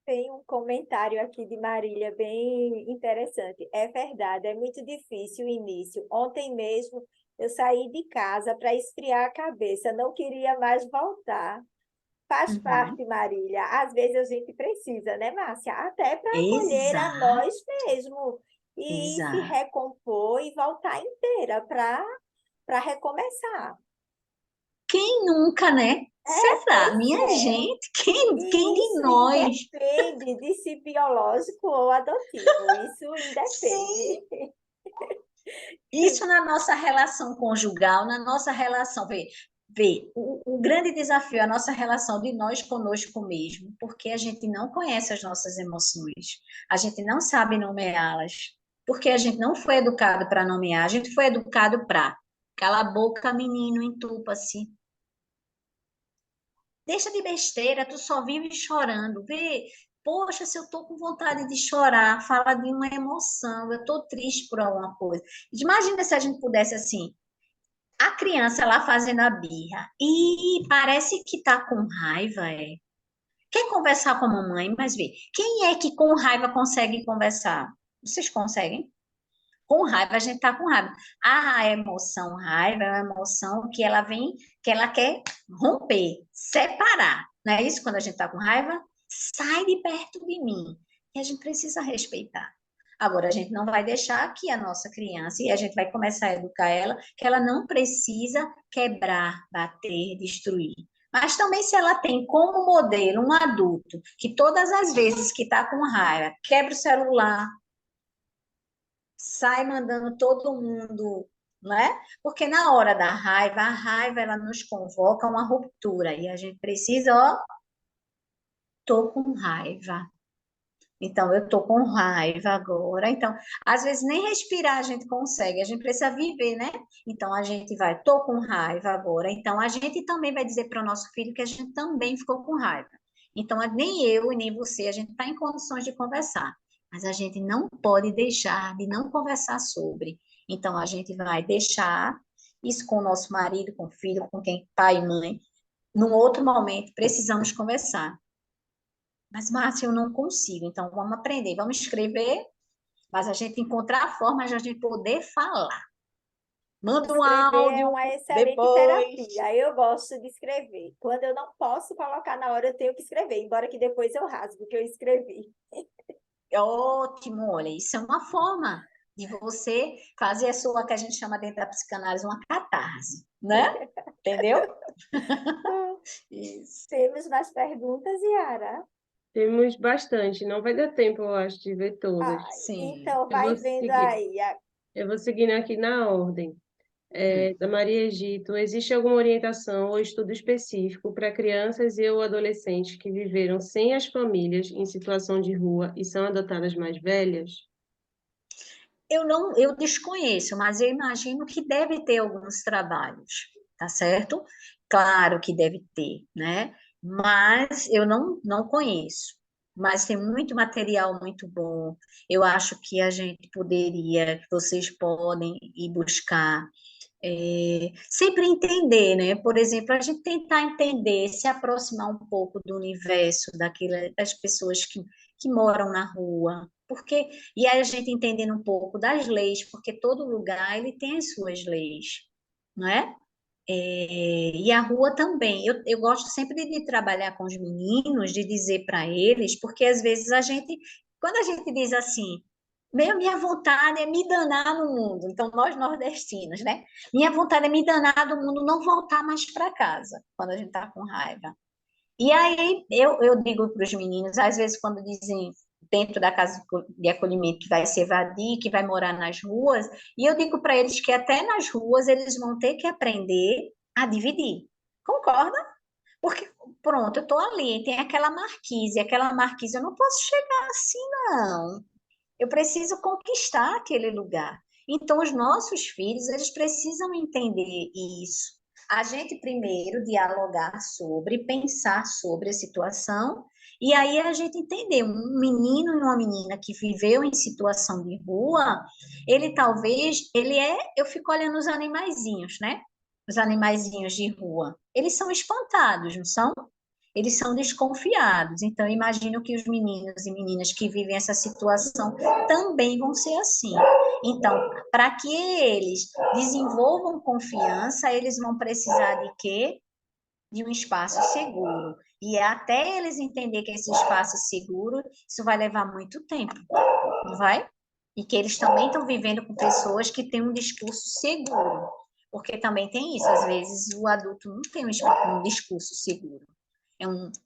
Tem um comentário aqui de Marília bem interessante. É verdade, é muito difícil o início. Ontem mesmo eu saí de casa para esfriar a cabeça, não queria mais voltar. Faz Uhum. parte, Marília. Às vezes a gente precisa, né, Márcia? Até para acolher a Exato, nós mesmos e se exato. recompor e voltar inteira para recomeçar. Quem nunca, né? Será? Pois Minha é. gente, quem E de isso nós? independe de se biológico ou adotivo. Isso Sim, independe. isso na nossa relação conjugal, na nossa relação, o grande desafio é a nossa relação de nós conosco mesmo, porque a gente não conhece as nossas emoções, a gente não sabe nomeá-las, Porque a gente não foi educado para nomear, a gente foi educado para cala a boca, menino, entupa-se. Deixa de besteira, tu só vive chorando. Vê, poxa, se eu tô com vontade de chorar, fala de uma emoção, eu tô triste por alguma coisa. Imagina se a gente pudesse assim, a criança lá fazendo a birra, e parece que tá com raiva, é. Quer conversar com a mamãe, mas vê, quem é que com raiva consegue conversar? Vocês conseguem? Com raiva, a gente tá com raiva. A emoção raiva é uma emoção que ela vem, que ela quer romper, separar. Não é isso quando a gente tá com raiva? Sai de perto de mim. E a gente precisa respeitar. Agora, a gente não vai deixar que a nossa criança, e a gente vai começar a educar ela, que ela não precisa quebrar, bater, destruir. Mas também, se ela tem como modelo um adulto que todas as vezes que está com raiva, quebra o celular, sai mandando todo mundo, né? Porque na hora da raiva, a raiva ela nos convoca a uma ruptura e a gente precisa, ó, tô com raiva. Então, eu tô com raiva agora. Então, às vezes nem respirar a gente consegue, a gente precisa viver, né? Então, a gente vai, tô com raiva agora. Então, a gente também vai dizer para o nosso filho que a gente também ficou com raiva. Então, nem eu e nem você, a gente está em condições de conversar. Mas a gente não pode deixar de não conversar sobre. Então, a gente vai deixar isso com o nosso marido, com o filho, com quem, pai e mãe. Num outro momento, precisamos conversar. Mas, Márcia, eu não consigo. Então, vamos aprender, vamos escrever, mas a gente encontrar a forma de a gente poder falar. Manda um Escrever é áudio uma excelente depois. terapia. Eu gosto de escrever. Quando eu não posso colocar na hora, eu tenho que escrever, embora que depois eu rasgue o que eu escrevi. Ótimo, olha, isso é uma forma de você fazer a sua, que a gente chama dentro da psicanálise, uma catarse, né? Entendeu? Isso. Temos mais perguntas, Yara? Temos bastante, não vai dar tempo, eu acho, de ver todas. Ah, Sim. então, Eu vou vai vendo seguir, aí. eu vou seguindo aqui na ordem. Hum. Da Maria Egito, existe alguma orientação ou estudo específico para crianças e ou adolescentes que viveram sem as famílias em situação de rua e são adotadas mais velhas? Eu desconheço, mas eu imagino que deve ter alguns trabalhos, tá certo? Claro que deve ter, né? Mas eu não conheço. Mas tem muito material muito bom. Eu acho que a gente poderia, que vocês podem ir buscar, sempre entender, né? Por exemplo, a gente tentar entender, se aproximar um pouco do universo das pessoas que moram na rua, porque e aí a gente entendendo um pouco das leis, porque todo lugar ele tem as suas leis, não é? E a rua também. Eu gosto sempre de trabalhar com os meninos, de dizer para eles, porque às vezes quando a gente diz assim, minha vontade é me danar no mundo, então nós nordestinos, né? Minha vontade é me danar do mundo, não voltar mais para casa, quando a gente está com raiva. E aí eu digo para os meninos, às vezes quando dizem dentro da casa de acolhimento que vai se evadir, que vai morar nas ruas, e eu digo para eles que até nas ruas eles vão ter que aprender a dividir. Concorda? Porque, pronto, eu estou ali, tem aquela marquise eu não posso chegar assim, não. Eu preciso conquistar aquele lugar. Então, os nossos filhos, eles precisam entender isso. A gente primeiro dialogar sobre, pensar sobre a situação, e aí a gente entender, um menino e uma menina que viveu em situação de rua, eu fico olhando os animaizinhos, né? Os animaizinhos de rua. Eles são espantados, não são? Eles são desconfiados. Então, imagino que os meninos e meninas que vivem essa situação também vão ser assim. Então, para que eles desenvolvam confiança, eles vão precisar de quê? De um espaço seguro. E até eles entender que esse espaço é seguro, isso vai levar muito tempo, não vai? E que eles também estão vivendo com pessoas que têm um discurso seguro. Porque também tem isso, às vezes o adulto não tem um discurso seguro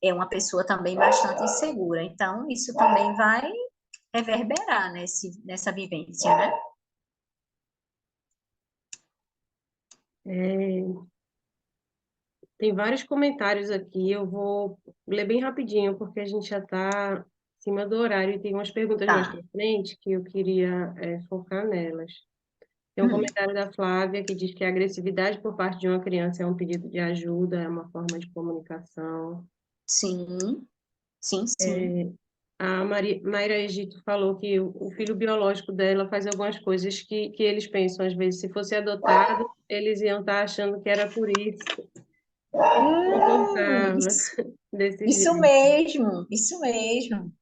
é uma pessoa também bastante insegura. Então, isso também vai reverberar nessa vivência, né? É, tem vários comentários aqui, eu vou ler bem rapidinho, porque a gente já está cima do horário e tem umas perguntas mais Tá. para frente que eu queria focar nelas. Tem um Hum, comentário da Flávia que diz que a agressividade por parte de uma criança é um pedido de ajuda, é uma forma de comunicação. sim, sim. A Mayra Egito falou que o filho biológico dela faz algumas coisas que eles pensam, às vezes, se fosse adotado, eles iam estar achando que era por isso que se comportava Isso, desse isso jeito. mesmo, isso mesmo.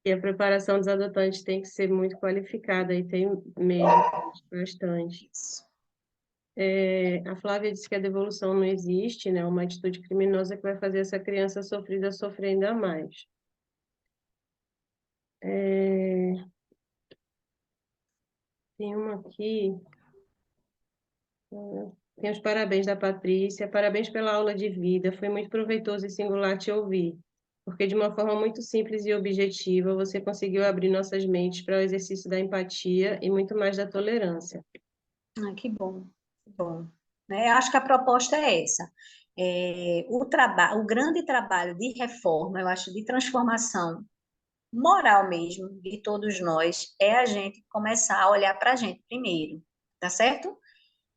E a preparação dos adotantes tem que ser muito qualificada, e tem mesmo bastante. Isso. A Flávia disse que a devolução não existe, né? Uma atitude criminosa que vai fazer essa criança sofrida sofrer ainda mais. Tem uma aqui. Tem os parabéns da Patrícia. Parabéns pela aula de vida. Foi muito proveitoso e singular te ouvir, porque de uma forma muito simples e objetiva, você conseguiu abrir nossas mentes para o exercício da empatia e muito mais da tolerância. Ah, que bom, que bom. Né? Acho que a proposta é essa. O grande trabalho de reforma, eu acho, de transformação moral mesmo, de todos nós, é a gente começar a olhar para a gente primeiro, tá certo?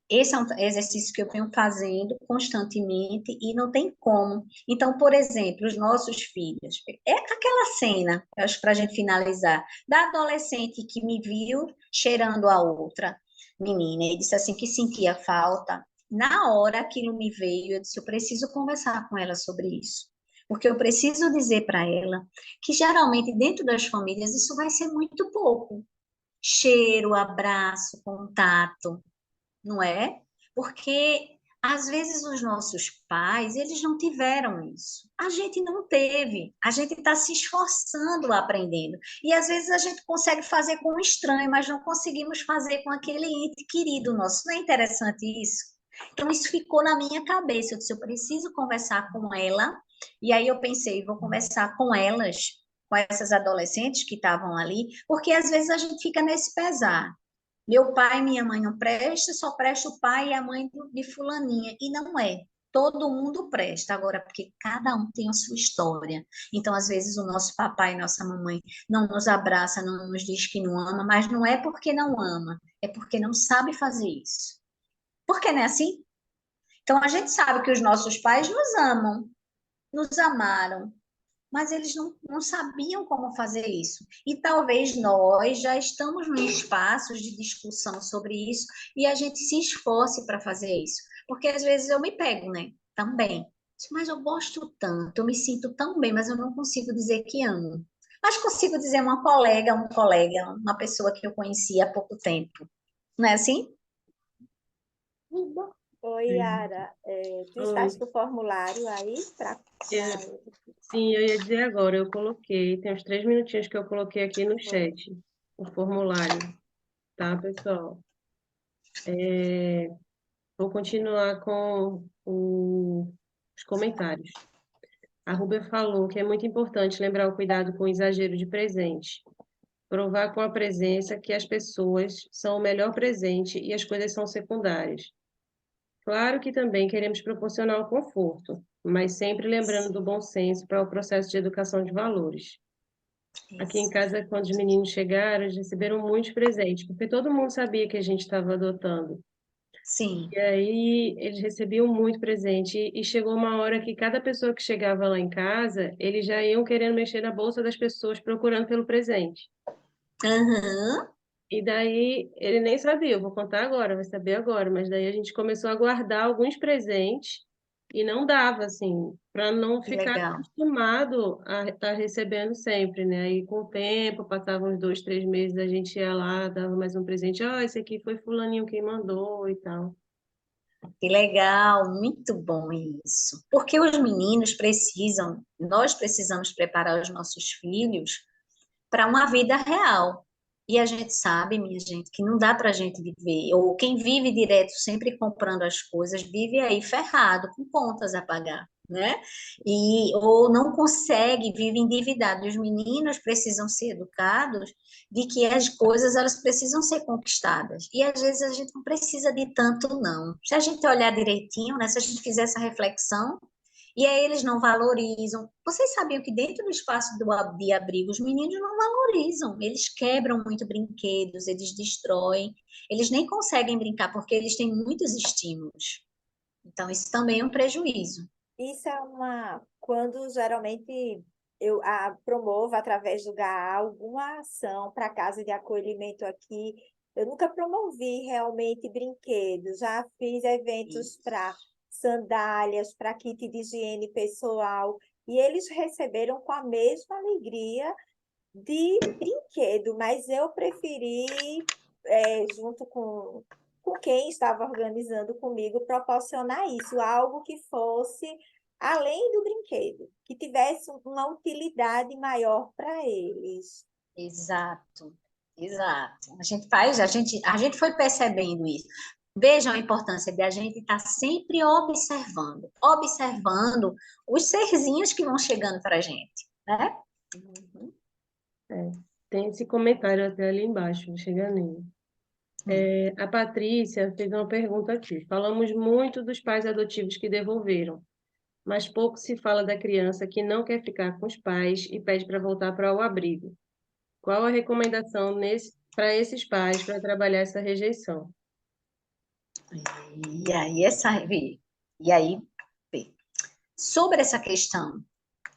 Esse é um exercício que eu venho fazendo constantemente e não tem como. Então, por exemplo, os nossos filhos, é aquela cena, eu acho para a gente finalizar, da adolescente que me viu cheirando a outra menina e disse assim que sentia falta. Na hora aquilo me veio, eu disse, eu preciso conversar com ela sobre isso. Porque eu preciso dizer para ela que geralmente dentro das famílias isso vai ser muito pouco. Cheiro, abraço, contato, não é? Porque às vezes os nossos pais, eles não tiveram isso. A gente não teve. A gente está se esforçando aprendendo. E às vezes a gente consegue fazer com um estranho, mas não conseguimos fazer com aquele ente querido nosso. Não é interessante isso? Então isso ficou na minha cabeça. Eu disse, eu preciso conversar com ela. E aí eu pensei, vou conversar com elas, com essas adolescentes que estavam ali, porque às vezes a gente fica nesse pesar. Meu pai e minha mãe não presta, só presta o pai e a mãe de fulaninha. E não é. Todo mundo presta, agora, porque cada um tem a sua história. Então, às vezes, o nosso papai e nossa mamãe não nos abraça, não nos diz que não ama, mas não é porque não ama, é porque não sabe fazer isso. Por que não é assim? Então, a gente sabe que os nossos pais nos amam, nos amaram, mas eles não sabiam como fazer isso. E talvez nós já estamos em espaços de discussão sobre isso e a gente se esforce para fazer isso. Porque às vezes eu me pego, né? Também. Mas eu gosto tanto, eu me sinto tão bem, mas eu não consigo dizer que amo. Mas consigo dizer uma colega, um colega, uma pessoa que eu conheci há pouco tempo. Não é assim? Oi, Yara, tu estás Oi. com o formulário aí para Eu- Sim, eu ia dizer agora, eu coloquei, tem uns 3 minutinhos que eu coloquei aqui no chat, o formulário, tá, pessoal? Vou continuar com os comentários. A Rúbia falou que é muito importante lembrar o cuidado com o exagero de presente. Provar com a presença que as pessoas são o melhor presente e as coisas são secundárias. Claro que também queremos proporcionar o conforto, mas sempre lembrando do bom senso para o processo de educação de valores. Aqui em Isso. casa, quando os meninos chegaram, eles receberam muitos presentes, porque todo mundo sabia que a gente estava adotando. Sim. E aí eles recebiam muito presente e chegou uma hora que cada pessoa que chegava lá em casa, eles já iam querendo mexer na bolsa das pessoas procurando pelo presente. Aham. E daí ele nem sabia, eu vou contar agora, vai saber agora, mas daí a gente começou a guardar alguns presentes e não dava assim, para não Que ficar legal. acostumado a estar recebendo sempre, né? Aí com o tempo, passavam uns 2, 3 meses, a gente ia lá, dava mais um presente, esse aqui foi fulaninho quem mandou e tal. Que legal, muito bom isso. Porque os meninos precisam, nós precisamos preparar os nossos filhos para uma vida real. E a gente sabe, minha gente, que não dá para a gente viver, ou quem vive direto sempre comprando as coisas, vive aí ferrado, com contas a pagar, né? Ou não consegue, vive endividado. Os meninos precisam ser educados de que as coisas elas precisam ser conquistadas. E às vezes a gente não precisa de tanto, não. Se a gente olhar direitinho, né, se a gente fizer essa reflexão, E aí eles não valorizam. Vocês sabiam que dentro do espaço de abrigo, os meninos não valorizam. Eles quebram muito brinquedos, eles destroem. Eles nem conseguem brincar porque eles têm muitos estímulos. Então, isso também é um prejuízo. Isso é quando geralmente eu promovo através do GAA alguma ação para casa de acolhimento aqui. Eu nunca promovi realmente brinquedos, já fiz eventos para sandálias, para kit de higiene pessoal, e eles receberam com a mesma alegria de brinquedo, mas eu preferi, junto com quem estava organizando comigo, proporcionar isso, algo que fosse além do brinquedo, que tivesse uma utilidade maior para eles. Exato, exato. A gente foi percebendo isso. Vejam a importância de a gente estar sempre observando os serzinhos que vão chegando para a gente, né? Uhum. Tem esse comentário até ali embaixo, chega nele. A Patrícia fez uma pergunta aqui. Falamos muito dos pais adotivos que devolveram, mas pouco se fala da criança que não quer ficar com os pais e pede para voltar para o abrigo. Qual a recomendação para esses pais para trabalhar essa rejeição? E aí, vê, sobre essa questão,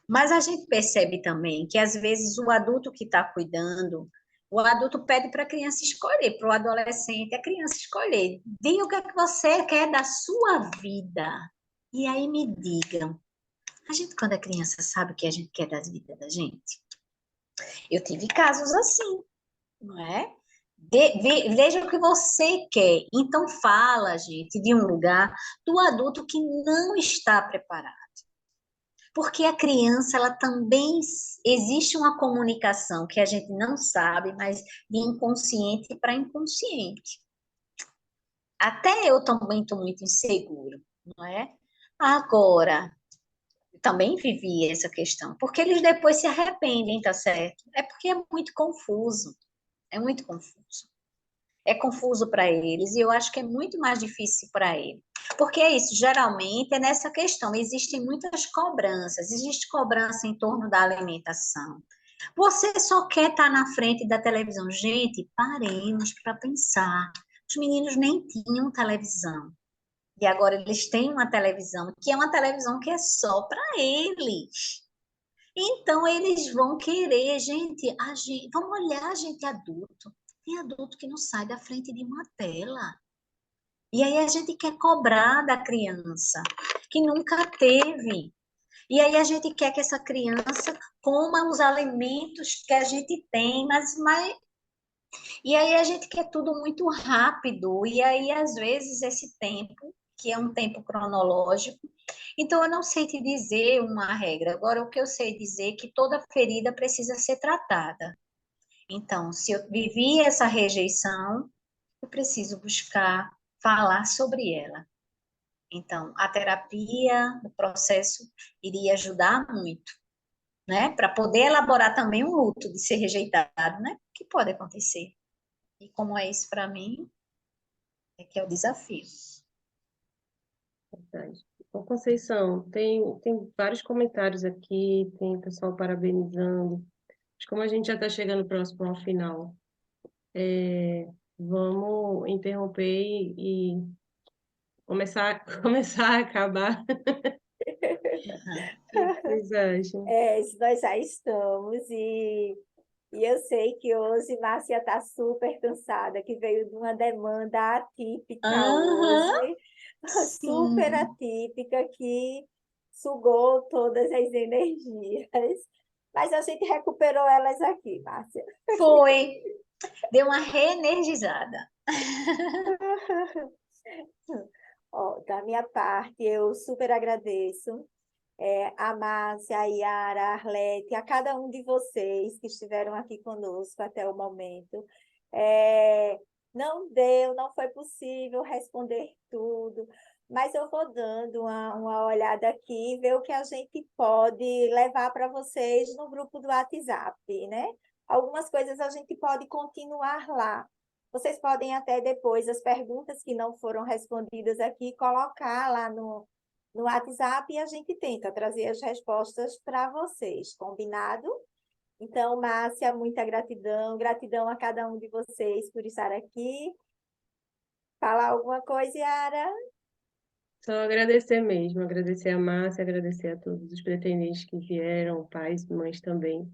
mas a gente percebe também que às vezes o adulto que está cuidando, o adulto pede para a criança escolher, para o adolescente, a criança escolher. Diga o que é que você quer da sua vida. E aí me digam, a gente quando é criança sabe o que a gente quer da vida da gente? Eu tive casos assim, não é? Veja o que você quer. Então fala, gente, de um lugar do adulto que não está preparado. Porque a criança, ela também existe uma comunicação que a gente não sabe, mas de inconsciente para inconsciente. Até eu também estou muito inseguro, não é? Agora, eu também vivi essa questão, porque eles depois se arrependem, tá certo? É porque é muito confuso. É muito confuso. É confuso para eles e eu acho que é muito mais difícil para eles. Porque é isso, geralmente é nessa questão, existem muitas cobranças, existe cobrança em torno da alimentação. Você só quer estar na frente da televisão. Gente, paremos para pensar. Os meninos nem tinham televisão. E agora eles têm uma televisão, que é uma televisão que é só para eles. Então, eles vão querer, vamos olhar a gente adulto. Tem adulto que não sai da frente de uma tela. E aí a gente quer cobrar da criança, que nunca teve. E aí a gente quer que essa criança coma os alimentos que a gente tem, mas... E aí a gente quer tudo muito rápido. E aí, às vezes, esse tempo, que é um tempo cronológico, então, eu não sei te dizer uma regra. Agora, o que eu sei dizer é que toda ferida precisa ser tratada. Então, se eu vivi essa rejeição, eu preciso buscar falar sobre ela. Então, a terapia, o processo, iria ajudar muito, né? Para poder elaborar também um luto de ser rejeitado, né? Que pode acontecer. E como é isso para mim, é que é o desafio. Verdade. Ô, Conceição, tem vários comentários aqui, tem pessoal parabenizando. Mas como a gente já está chegando próximo ao final, vamos interromper e começar a acabar. O que vocês acham? Nós já estamos, e eu sei que hoje Márcia está super cansada, que veio de uma demanda atípica Aham, hoje, super sim. atípica, que sugou todas as energias. Mas a gente recuperou elas aqui, Márcia. Foi. Deu uma reenergizada. Ó, da minha parte, eu super agradeço a Márcia, a Yara, a Arlete, a cada um de vocês que estiveram aqui conosco até o momento. É, não foi possível responder tudo, mas eu vou dando uma olhada aqui, ver o que a gente pode levar para vocês no grupo do WhatsApp, né? Algumas coisas a gente pode continuar lá. Vocês podem até depois, as perguntas que não foram respondidas aqui, colocar lá no WhatsApp e a gente tenta trazer as respostas para vocês, combinado? Então, Márcia, muita gratidão, gratidão a cada um de vocês por estar aqui. Falar alguma coisa, Yara? Só agradecer mesmo, agradecer a Márcia, agradecer a todos os pretendentes que vieram, pais, mães também.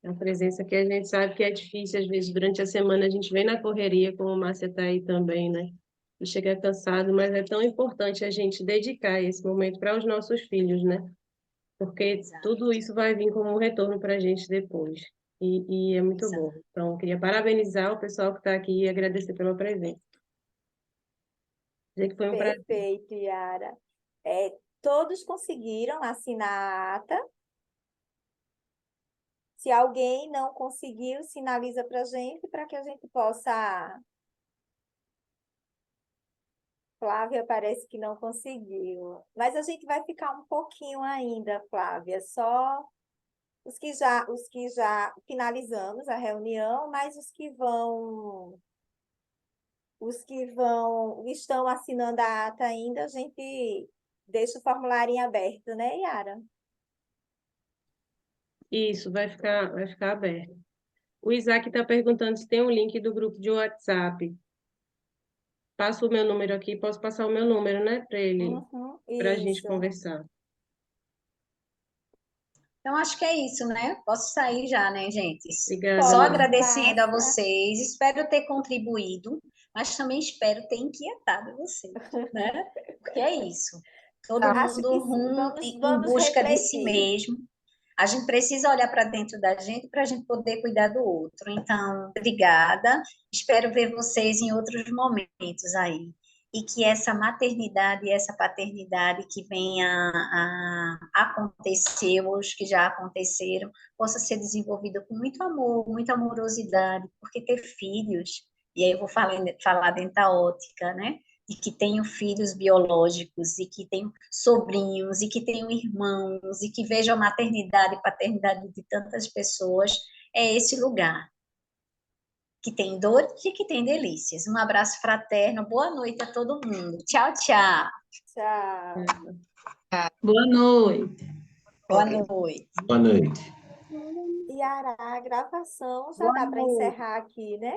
A presença que a gente sabe que é difícil, às vezes, durante a semana a gente vem na correria, como a Márcia está aí também, né? E chega cansado, mas é tão importante a gente dedicar esse momento para os nossos filhos, né? Porque Exato. tudo isso vai vir como um retorno para a gente depois. E é muito bom. Exato. Então, eu queria parabenizar o pessoal que está aqui e agradecer pela presença. Dizer que foi um prazer. Perfeito, Yara. Todos conseguiram assinar a ata. Se alguém não conseguiu, sinaliza para a gente, para que a gente possa... Flávia parece que não conseguiu. Mas a gente vai ficar um pouquinho ainda, Flávia. Só os que já finalizamos a reunião, mas estão assinando a ata ainda, a gente deixa o formulário em aberto, né, Yara? Isso, vai ficar aberto. O Isaac está perguntando se tem um link do grupo de WhatsApp. Passo o meu número aqui, posso passar o meu número, né, Uhum, para a gente isso. conversar. Então, acho que é isso, né? Posso sair já, né, gente? Obrigada, Só Pode, Márcia. agradecendo a passa. vocês, espero ter contribuído, mas também espero ter inquietado vocês, né? Porque é isso. Todo Acho que mundo sim. em Vamos busca de si refletir. mesmo. A gente precisa olhar para dentro da gente para a gente poder cuidar do outro. Então, obrigada. Espero ver vocês em outros momentos aí. E que essa maternidade e essa paternidade que venha a acontecer, os que já aconteceram, possa ser desenvolvida com muito amor, muita amorosidade, porque ter filhos, e aí eu vou falar dentro da ótica, né? E que tenho filhos biológicos, e que tenho sobrinhos, e que tenho irmãos, e que vejo a maternidade e paternidade de tantas pessoas, é esse lugar que tem dores e que tem delícias. Um abraço fraterno, boa noite a todo mundo. Tchau, tchau. Tchau. Boa noite. Boa noite. Boa noite. Yara, a gravação já Boa dá para noite. encerrar aqui, né?